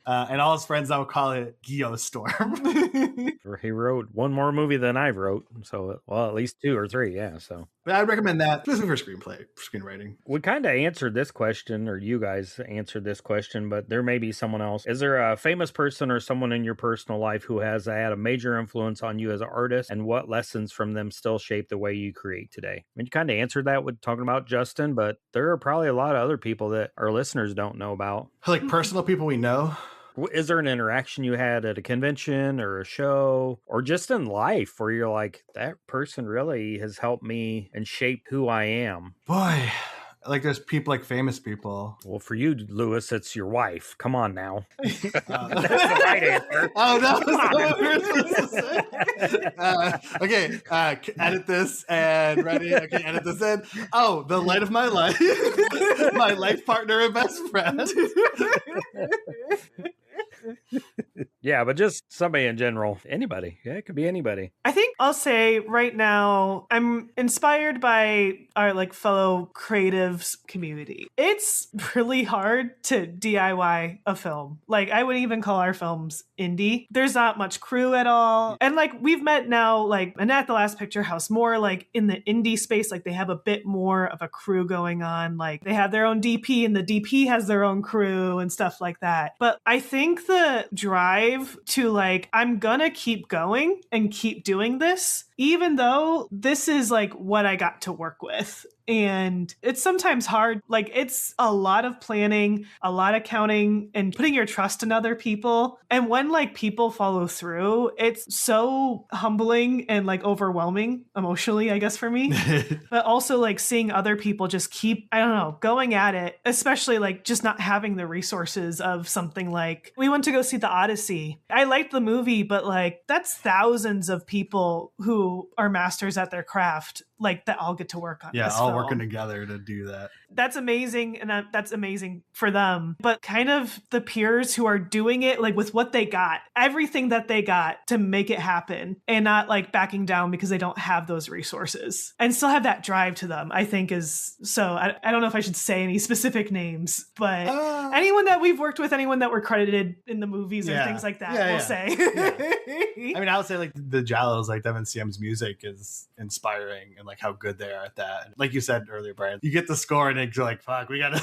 And all his friends now call it Geostorm. He wrote one more movie than I wrote. So, well, at least 2 or 3. Yeah. So, but I'd recommend that, especially for screenwriting. We kind of answered this question, or you guys answered this question, but there may be someone else. Is there a famous person or someone in your personal life who has had a major influence on you as an artist, and what lessons from them still shape the way you create today? I mean, you kind of answered that with talking about Justin, but there are probably a lot of other people that our listeners don't know about. Like personal people we know. Is there an interaction you had at a convention or a show or just in life where you're like, that person really has helped me and shaped who I am? Boy, like there's people like famous people. Well, for you, Lewis, it's your wife. Come on now. That's the right answer. Oh, that was what we were supposed to say. Okay, edit this and ready. Okay, edit this in. Oh, the light of my life. My life partner and best friend. Yeah, but just somebody in general. Anybody. Yeah, it could be anybody. I think I'll say right now, I'm inspired by our like fellow creatives community. It's really hard to DIY a film. Like I wouldn't even call our films indie. There's not much crew at all. And like we've met now, like Annette, the Last Picture House, more like in the indie space, like they have a bit more of a crew going on. Like they have their own DP and the DP has their own crew and stuff like that. But I think the drive to like, I'm gonna keep going and keep doing this, even though this is like what I got to work with. And it's sometimes hard. Like it's a lot of planning, a lot of counting and putting your trust in other people. And when like people follow through, it's so humbling and like overwhelming emotionally, I guess for me, but also like seeing other people just keep, I don't know, going at it, especially like just not having the resources of something like we went to go see the Odyssey. I liked the movie, but like that's thousands of people who are masters at their craft, like that all get to work on this all film. Working together to do that. That's amazing, and that's amazing for them. But kind of the peers who are doing it like with what they got, everything that they got to make it happen, and not like backing down because they don't have those resources and still have that drive to them, I think is so. I don't know if I should say any specific names, but anyone that we've worked with, anyone that we're credited in the movies or things like that, we'll say. I mean, I would say like the Jallos, like Devin CM's music is inspiring and like how good they are at that. And like you said earlier, Brian, you get the score and you're like, fuck, we gotta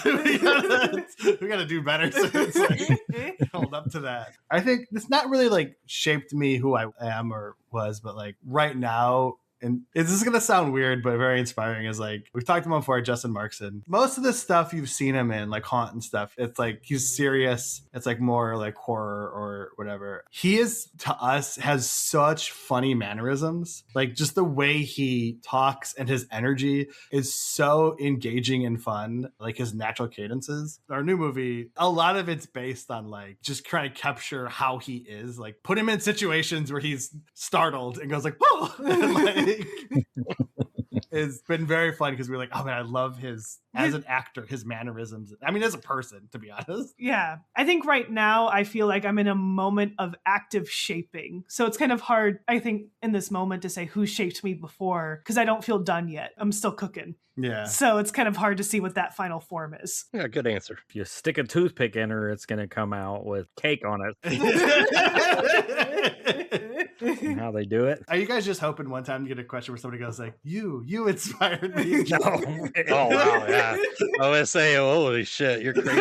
do better. So it's like, hold up to that. I think it's not really like shaped me who I am or was, but like right now, and this is gonna sound weird, but very inspiring, is like we've talked about him before, Justin Markson. Most of the stuff you've seen him in, like Haunt and stuff, it's like he's serious. It's like more like horror or whatever. He is, to us, has such funny mannerisms. Like just the way he talks and his energy is so engaging and fun. Like his natural cadences. Our new movie, a lot of it's based on like just trying to capture how he is. Like put him in situations where he's startled and goes like, whoa! And, like, it's been very fun because we're like, oh man, I love his, as an actor, his mannerisms. I mean, as a person, to be honest. Yeah. I think right now I feel like I'm in a moment of active shaping. So it's kind of hard, I think, in this moment to say who shaped me before, because I don't feel done yet. I'm still cooking. Yeah. So it's kind of hard to see what that final form is. Yeah, good answer. If you stick a toothpick in her, it's going to come out with cake on it. And how they do it. Are you guys just hoping one time to get a question where somebody goes like, you inspired me? No. Oh, wow. Yeah. I was saying, holy shit, you're crazy.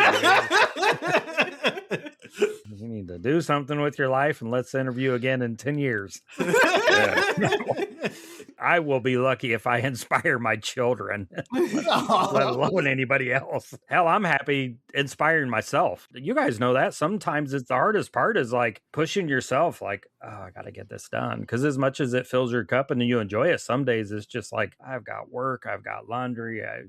You need to do something with your life, and let's interview again in 10 years. Yeah. I will be lucky if I inspire my children, let alone anybody else. Hell, I'm happy inspiring myself. You guys know that. Sometimes it's the hardest part is like pushing yourself, like, oh, I got to get this done. Because as much as it fills your cup and you enjoy it, some days it's just like, I've got work, I've got laundry. I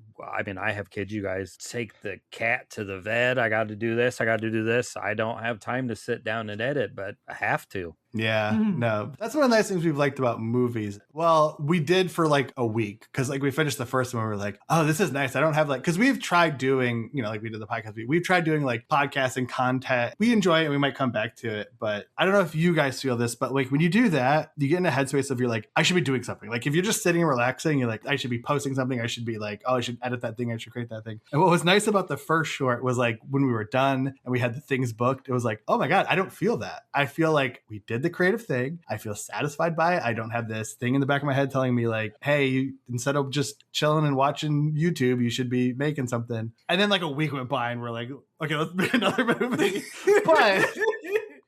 mean, I have kids. You guys take the cat to the vet. I got to do this. I got to do this. I don't have time to sit down and edit, but I have to. Yeah, no. That's one of the nice things we've liked about movies. Well, we did for like a week because like we finished the first one. We were like, oh, this is nice. I don't have like, because we've tried doing, like we did the podcast. We've tried doing like podcasting content. We enjoy it and we might come back to it. But I don't know if you guys feel this, but like when you do that, you get in a headspace of you're like, I should be doing something. Like if you're just sitting and relaxing, you're like, I should be posting something. I should be like, oh, I should edit that thing. I should create that thing. And what was nice about the first short was like when we were done and we had the things booked, it was like, oh my God, I don't feel that. I feel like we did the creative thing. I feel satisfied by it. I don't have this thing in the back of my head telling me like, hey, instead of just chilling and watching YouTube, you should be making something. And then like a week went by and we're like, okay, let's make another movie. But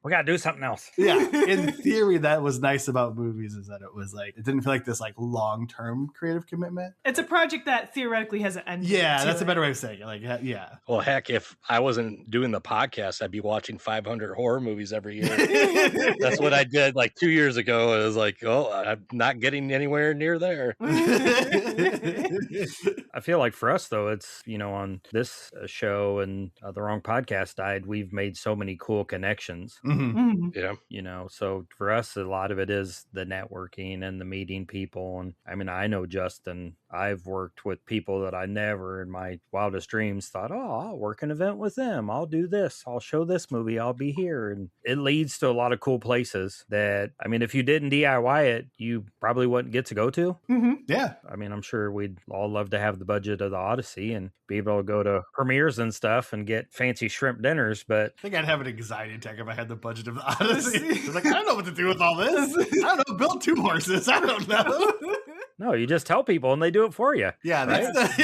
we got to do something else. Yeah. In theory, that was nice about movies is that it was like, it didn't feel like this like long-term creative commitment. It's a project that theoretically has an end. Yeah, that's a better way of saying it. Like, yeah. Well, heck, if I wasn't doing the podcast, I'd be watching 500 horror movies every year. That's what I did like 2 years ago. It was like, oh, I'm not getting anywhere near there. I feel like for us, though, it's, on this show and The Wrong Podcast Died, we've made so many cool connections. Yeah. So for us, a lot of it is the networking and the meeting people. And I mean, I know Justin, I've worked with people that I never in my wildest dreams thought, oh, I'll work an event with them. I'll do this. I'll show this movie. I'll be here. And it leads to a lot of cool places that, I mean, if you didn't DIY it, you probably wouldn't get to go to. Yeah. I mean, I'm sure we'd all love to have the budget of the Odyssey and be able to go to premieres and stuff and get fancy shrimp dinners. But I think I'd have an anxiety attack if I had the budget of the Odyssey. It's like, I don't know what to do with all this. I don't know. Build 2 horses. I don't know. no, you just tell people and they do it for you. Yeah, that's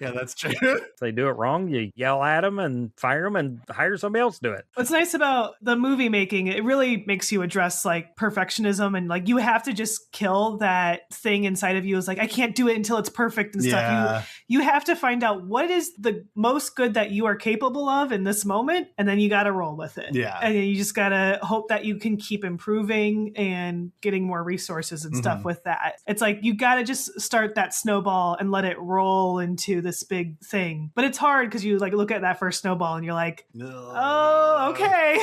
yeah, that's true. If they do it wrong, you yell at them and fire them and hire somebody else to do it. What's nice about the movie making, it really makes you address like perfectionism and like you have to just kill that thing inside of you. Is like, I can't do it until it's perfect and stuff. Yeah. You have to find out what is the most good that you are capable of in this moment, and then you got to roll with it. Yeah. And you just got to hope that you can keep improving and getting more resources and stuff with that. It's like, you got to just start that snowball and let it roll into this big thing. But it's hard because you like look at that first snowball and you're like, oh, okay.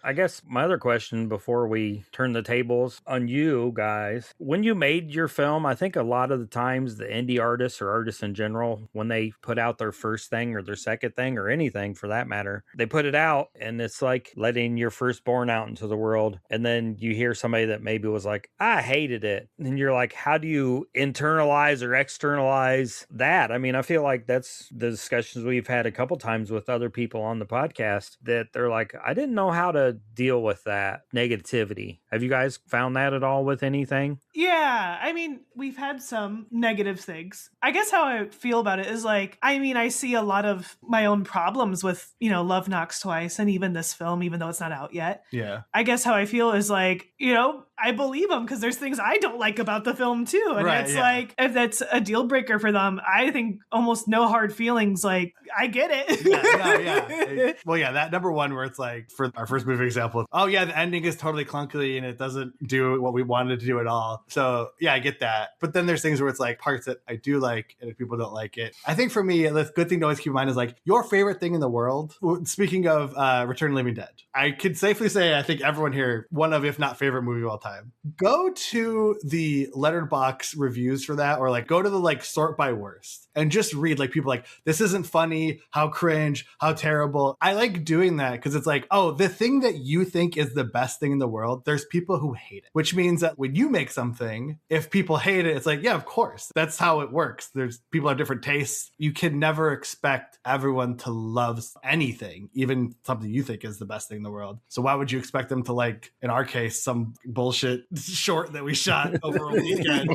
I guess my other question before we turn the tables on you guys, when you made your film, I think a lot of the times the indie artists or artists in general, when they put out their first thing or their second thing or anything for that matter, they put it out and it's like letting your firstborn out into the world. And then you hear hear somebody that maybe was like, I hated it. And you're like, how do you internalize or externalize that? I mean, I feel like that's the discussions we've had a couple times with other people on the podcast that they're like, I didn't know how to deal with that negativity. Have you guys found that at all with anything? Yeah, I mean, we've had some negative things. I guess how I feel about it is like, I mean, I see a lot of my own problems with, you know, Love Knocks Twice and even this film, even though it's not out yet. Yeah. I guess how I feel is like, you know, I believe them because there's things I don't like about the film too. And Right, it's yeah. like, if that's a deal breaker for them, I think almost no hard feelings. Like, I get it. Well, yeah, that number one where it's like, for our first movie example, oh yeah, the ending is totally clunky and it doesn't do what we wanted to do at all. So yeah, I get that. But then there's things where it's like parts that I do like, and if people don't like it, I think for me, the good thing to always keep in mind is like your favorite thing in the world. Speaking of Return of the Living Dead, I could safely say I think everyone here, one of, if not favorite movie of all time. Go to the Letterboxd reviews for that, or like go to the like sort by worst and just read like people like, this isn't funny, how cringe, how terrible. I like doing that because it's like, oh, the thing that you think is the best thing in the world, there's people who hate it, which means that when you make something, if people hate it, it's like, yeah, of course, that's how it works. There's people have different tastes. You can never expect everyone to love anything, even something you think is the best thing in the world. So why would you expect them to like, in our case, some bullshit short that we shot over a weekend,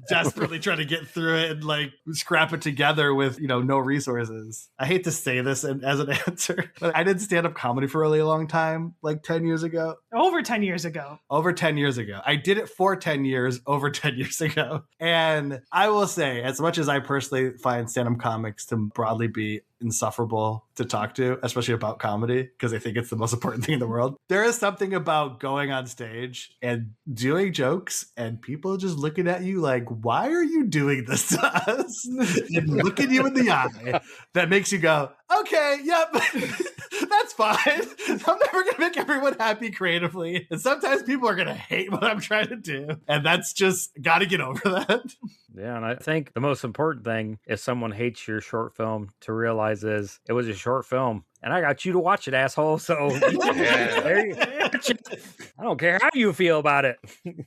desperately trying to get through it and like scrap it together with, you know, no resources. I hate to say this as an answer, but I did stand-up comedy for a really long time, like 10 years ago. Over 10 years ago. Over 10 years ago. I did it for 10 years, over 10 years ago. And I will say, as much as I personally find stand-up comics to broadly be insufferable to talk to, especially about comedy, because I think it's the most important thing in the world, there is something about going on stage and doing jokes and people just looking at you like, why are you doing this to us? And looking you in the eye, that makes you go, okay, yep, that's fine. I'm never going to make everyone happy creatively. And sometimes people are going to hate what I'm trying to do. And that's just, got to get over that. Yeah, and I think the most important thing if someone hates your short film to realize is it was a short film. And I got you to watch it, asshole. So there you, I don't care how you feel about it.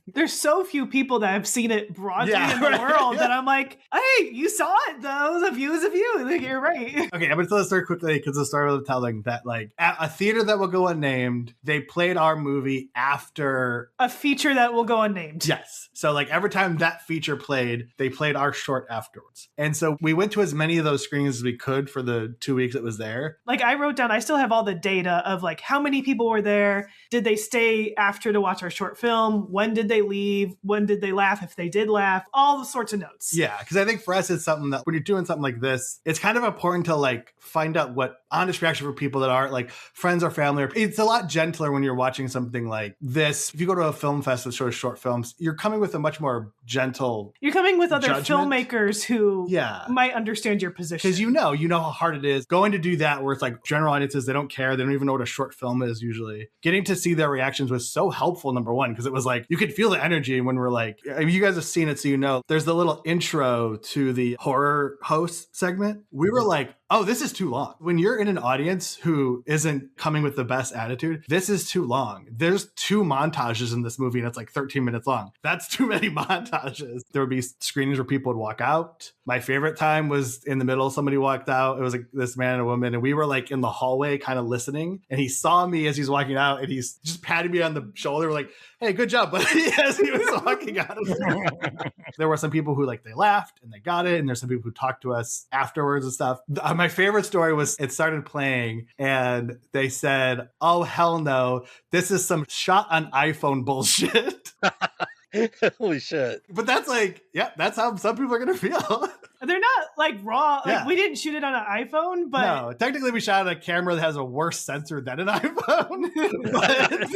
There's so few people that have seen it broadly in the world that I'm like, hey, you saw it though. The view is a view. Like, you're right. Okay, I'm going to tell the story quickly because the story was telling that like at a theater that will go unnamed, they played our movie after a feature that will go unnamed. Yes. So like every time that feature played, they played our short afterwards. And so we went to as many of those screenings as we could for the 2 weeks it was there. Like I wrote down, I still have all the data of like how many people were there. Did they stay after to watch our short film? When did they leave? When did they laugh? If they did laugh, all the sorts of notes. Yeah. Cause I think for us, it's something that when you're doing something like this, it's kind of important to like find out what honest reaction for people that aren't like friends or family. It's a lot gentler when you're watching something like this. If you go to a film fest that shows short films, you're coming with a much more gentle. You're coming with other judgment. Filmmakers who might understand your position. Because you know how hard it is going to do that where it's like general audiences, they don't care. They don't even know what a short film is usually. Getting to see their reactions was so helpful, number one, because it was like, you could feel the energy when we're like, I mean, you guys have seen it, so you know, there's the little intro to the horror host segment. We were like, oh, this is too long. When you're in an audience who isn't coming with the best attitude, this is too long. There's 2 montages in this movie and it's like 13 minutes long. That's too many montages. There would be screenings where people would walk out. My favorite time was in the middle. Somebody walked out. It was like this man and a woman. And we were like in the hallway kind of listening. And he saw me as he's walking out and he's just patting me on the shoulder like, hey, good job, buddy, as he was walking out of there. There were some people who like, they laughed and they got it. And there's some people who talked to us afterwards and stuff. My favorite story was it started playing and they said, oh, hell no, this is some shot on iPhone bullshit. Holy shit. But that's like, yeah, that's how some people are going to feel. They're not like raw. Like Yeah. we didn't shoot it on an iPhone, but No, technically we shot on a camera that has a worse sensor than an iPhone. But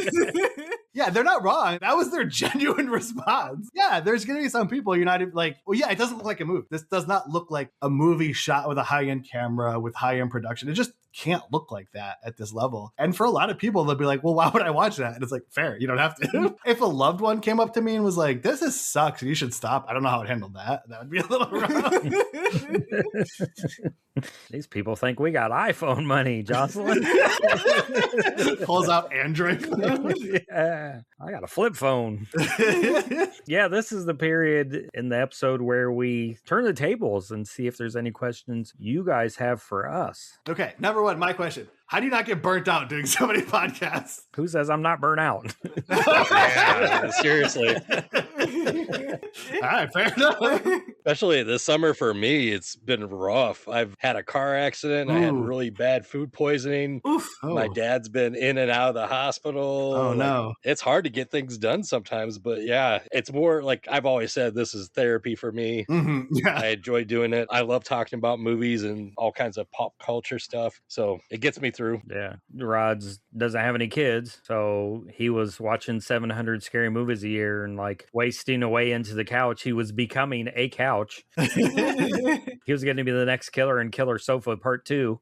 yeah, they're not wrong. That was their genuine response. Yeah, there's going to be some people you're not even like, well, yeah, it doesn't look like a movie. This does not look like a movie shot with a high-end camera with high-end production. It just can't look like that at this level. And for a lot of people, they'll be like, well, why would I watch that? And it's like, fair, you don't have to. If a loved one came up to me and was like, this sucks, you should stop. I don't know how I'd handle that. That would be a little rough. These people think we got iPhone money, Jocelyn. Pulls out Android. Yeah, I got a flip phone. Yeah, this is the period in the episode where we turn the tables and see if there's any questions you guys have for us. Okay, number one, my question. How do you not get burnt out doing so many podcasts? Who says I'm not burnt out? Yeah, seriously. All right, fair enough. Especially this summer for me, it's been rough. I've had a car accident. I had Ooh. really bad food poisoning. Oof. My Oh. dad's been in and out of the hospital. Oh, Like, no. it's hard to get things done sometimes, but yeah, it's more like I've always said, this is therapy for me. Mhm, yeah. I enjoy doing it. I love talking about movies and all kinds of pop culture stuff. So it gets me through. Yeah. Rod's doesn't have any kids, so he was watching 700 scary movies a year and like wasting away into the couch. He was becoming a couch. He was going to be the next killer in Killer Sofa Part 2.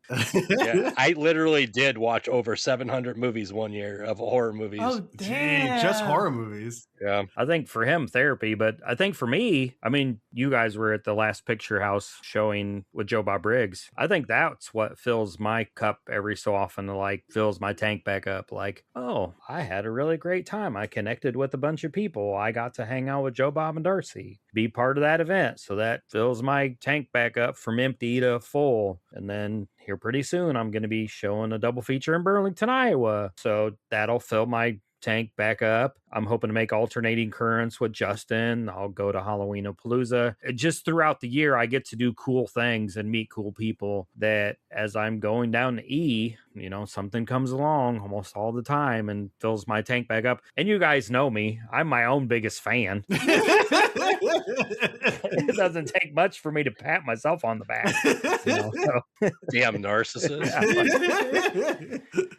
Yeah, I literally did watch over 700 movies one year of horror movies. Oh, Gee, damn. just horror movies. Yeah. I think for him, therapy, but I think for me, I mean, you guys were at the last Picture House showing with Joe Bob Briggs. I think that's what fills my cup every so often, like fills my tank back up. Like, oh, I had a really great time. I connected with a bunch of people. I got to hang out with Joe Bob and Darcy, be part of that event. So that fills my tank back up from empty to full. And then here pretty soon, I'm going to be showing a double feature in Burlington, Iowa. So that'll fill my tank back up. I'm hoping to make alternating currents with Justin. I'll go to Halloween-a-Palooza. Just throughout the year, I get to do cool things and meet cool people that as I'm going down to E, you know, something comes along almost all the time and fills my tank back up. And you guys know me. I'm my own biggest fan. It doesn't take much for me to pat myself on the back. You know, so. Damn narcissist.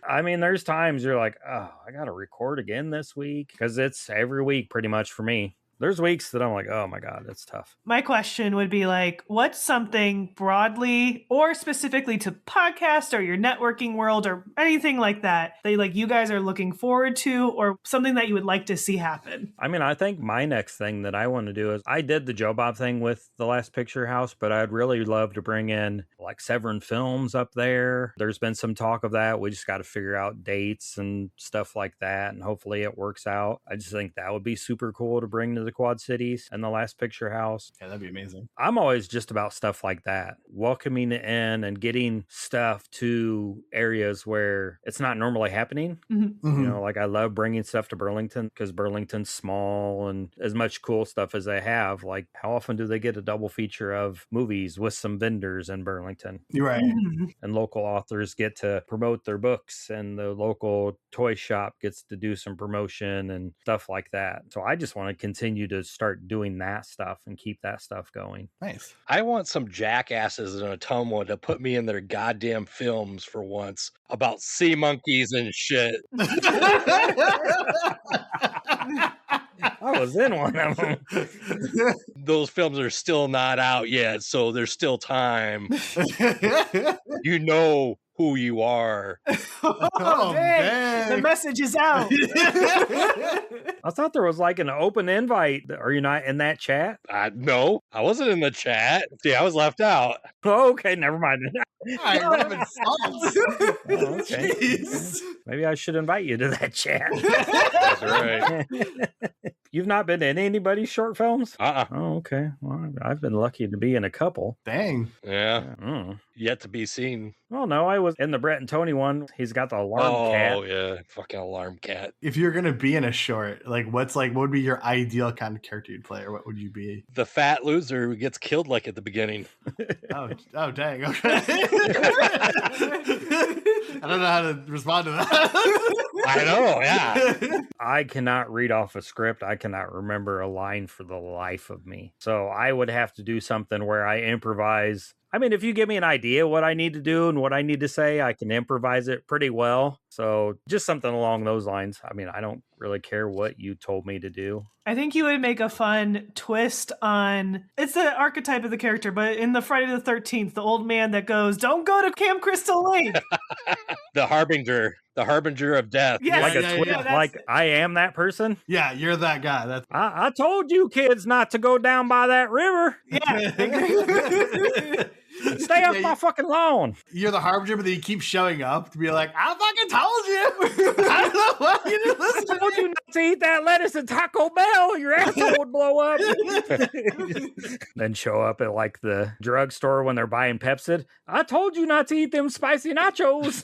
I mean, there's times you're like, oh, I got to record again this week because it's every week pretty much for me. There's weeks that I'm like, oh my God, that's tough. My question would be like, what's something broadly or specifically to podcast or your networking world or anything like that like you guys are looking forward to or something that you would like to see happen? I mean, I think my next thing that I want to do is I did the Joe Bob thing with the last Picture House, but I'd really love to bring in like Severin Films up there. There's been some talk of that. We just got to figure out dates and stuff like that. And hopefully it works out. I just think that would be super cool to bring to the Quad Cities and the last Picture House. Yeah, that'd be amazing. I'm always just about stuff like that, welcoming it in and getting stuff to areas where it's not normally happening. Mm-hmm. You know, like I love bringing stuff to Burlington because Burlington's small and as much cool stuff as they have. Like, how often do they get a double feature of movies with some vendors in Burlington? You're right. Mm-hmm. And local authors get to promote their books, and the local toy shop gets to do some promotion and stuff like that. So I just want to continue to start doing that stuff and keep that stuff going. Nice. I want some jackasses in Ottumwa to put me in their goddamn films for once about sea monkeys and shit. I was in one of them. Those films are still not out yet, so there's still time. You know who you are. Oh, dang. The message is out. I thought there was like an open invite. Are you not in that chat? No, I wasn't in the chat. See, I was left out. Oh, okay, never mind. I love it. Oh, okay. Jeez. Maybe I should invite you to that chat. That's right. You've not been in anybody's short films? Uh-uh. Oh, okay. Well, I've been lucky to be in a couple. Dang. Yeah. Mm. Yet to be seen. Well, no, I was in the Brett and Tony one. He's got the alarm cat. Oh, yeah. Fucking alarm cat. If you're gonna be in a short, what would be your ideal kind of character you'd play, or what would you be? The fat loser who gets killed like at the beginning. Oh, dang. Okay. I don't know how to respond to that. I know, yeah. I cannot read off a script. I cannot remember a line for the life of me. So I would have to do something where I improvise I mean, if you give me an idea what I need to do and what I need to say, I can improvise it pretty well. So just something along those lines. I mean, I don't really care what you told me to do. I think you would make a fun twist on, it's the archetype of the character, but in the Friday the 13th, the old man that goes, don't go to Camp Crystal Lake. The harbinger of death. Yeah, Like a twist, like I am that person. Yeah, you're that guy. That's I told you kids not to go down by that river. Yeah. Stay off my fucking lawn. You're the harbinger, but then you keep showing up to be like, I fucking told you. I don't know why you didn't listen I told you not to eat that lettuce at Taco Bell. Your asshole would blow up. Then show up at like the drugstore when they're buying Pepsi. I told you not to eat them spicy nachos.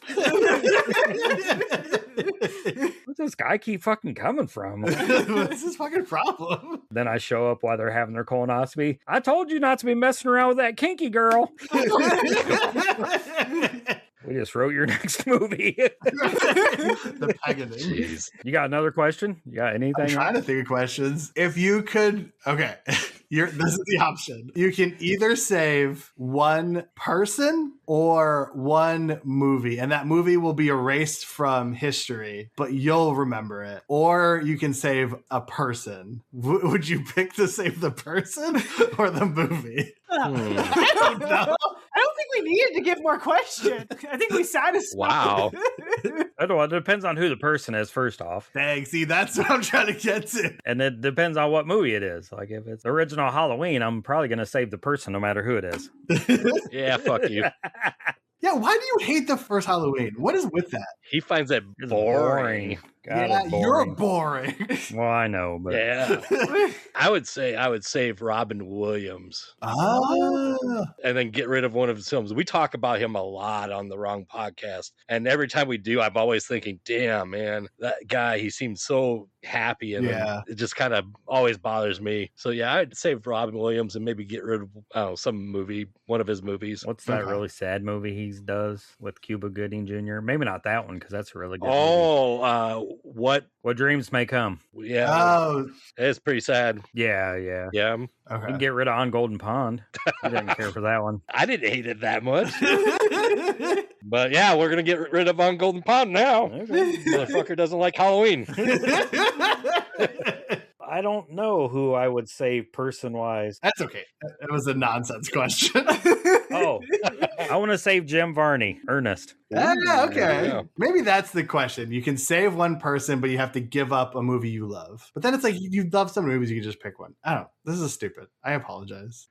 Where's this guy keep fucking coming from? What's his fucking problem? Then I show up while they're having their colonoscopy. I told you not to be messing around with that kinky girl. We just wrote your next movie. The packaging. Jeez. You got another question? You got anything? I'm trying to think of questions. If you could, okay, this is the option. You can either save one person or one movie, and that movie will be erased from history, but you'll remember it. Or you can save a person. Would you pick to save the person or the movie? I don't know. I don't think we needed to give more questions. I think we satisfied. Wow. I don't know. It depends on who the person is, first off. Thanks. See, that's what I'm trying to get to. And it depends on what movie it is. Like, if it's the original Halloween, I'm probably going to save the person no matter who it is. Yeah, fuck you. Yeah, why do you hate the first Halloween? What is with that? He finds it It's boring. God, yeah, it's you're boring. boring. Well, I know, but Yeah. I would save Robin Williams Oh. and then get rid of one of his films. We talk about him a lot on the Wrong Podcast. And every time we do, I'm always thinking, damn, man, that guy, he seems so happy. And Yeah. it just kind of always bothers me. So yeah, I'd save Robin Williams and maybe get rid of some movie, one of his movies. what's that Okay. really sad movie he does with Cuba Gooding Jr.? Maybe not that one, because that's a really good movie. Oh, what? What Dreams May Come. Yeah, Oh, it's pretty sad. Yeah. Yeah, You can okay. get rid of On Golden Pond. I didn't care for that one. I didn't hate it that much. But yeah, we're gonna get rid of On Golden Pond now. Okay. Motherfucker doesn't like Halloween. I don't know who I would save person-wise. That's okay. It was a nonsense question. Oh, I want to save Jim Varney, Ernest. Ah, okay. Yeah. Maybe that's the question. You can save one person, but you have to give up a movie you love. But then it's like you love some movies, you can just pick one. I don't know. This is stupid. I apologize.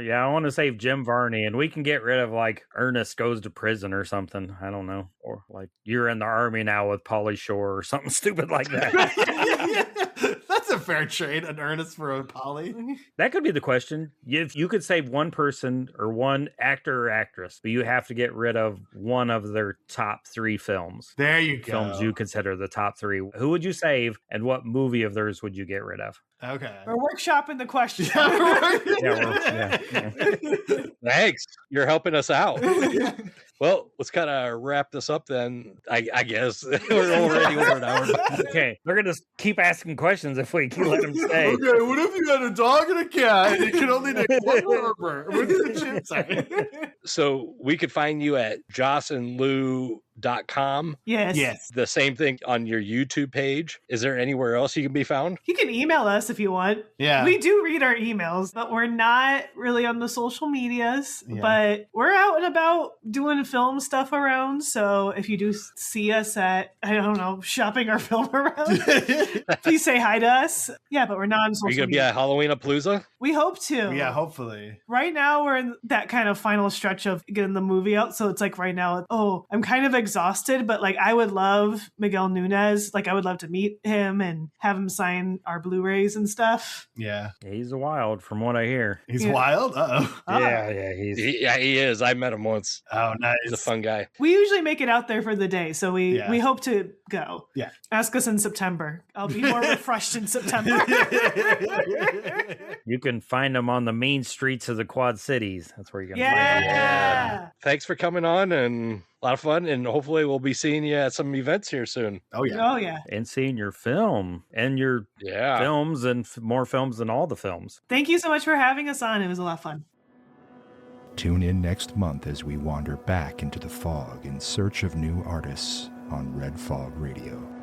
Yeah, I want to save Jim Varney, and we can get rid of like Ernest Goes to Prison or something. I don't know. Or like You're in the Army Now with Pauly Shore or something stupid like that. That's a fair trade, an Ernest for a Polly. That could be the question. If you could save one person or one actor or actress, but you have to get rid of one of their top 3 films. There you go. Films you consider the top 3. Who would you save, and what movie of theirs would you get rid of? Okay. We're workshopping the question. Thanks. You're helping us out. Well, let's kind of wrap this up then. I guess we're already over an hour. Okay, they're gonna keep asking questions if we keep letting them stay. Okay, what if you had a dog and a cat and you can only name one word? Sorry. So we could find you at jocelynlou.com. Yes. Yes. The same thing on your YouTube page. Is there anywhere else you can be found? You can email us if you want. Yeah. We do read our emails, but we're not really on the social medias. Yeah. But we're out and about doing film stuff around. So if you do see us at, I don't know, shopping our film around, please say hi to us. Yeah, but we're not on Are social you going to be media. at Halloween-a-Palooza? We hope to. Yeah, hopefully. Right now, we're in that kind of final stretch of getting the movie out. So it's like right now, I'm kind of exhausted, but like I would love Miguel Nunez. Like I would love to meet him and have him sign our Blu-rays and stuff. Yeah. He's wild, from what I hear. He's Yeah. wild? Uh-oh. Yeah, he's. Yeah, he is. I met him once. Oh, nice. He's a fun guy. We usually make it out there for the day. So we hope to go. Yeah. Ask us in September. I'll be more refreshed in September. You can find him on the main streets of the Quad Cities. That's where you're gonna find him. Yeah. Thanks for coming on, and a lot of fun. And hopefully we'll be seeing you at some events here soon. Oh, yeah. Oh, yeah. And seeing your film and your Yeah. films and more films than all the films. Thank you so much for having us on. It was a lot of fun. Tune in next month as we wander back into the fog in search of new artists on Red Fog Radio.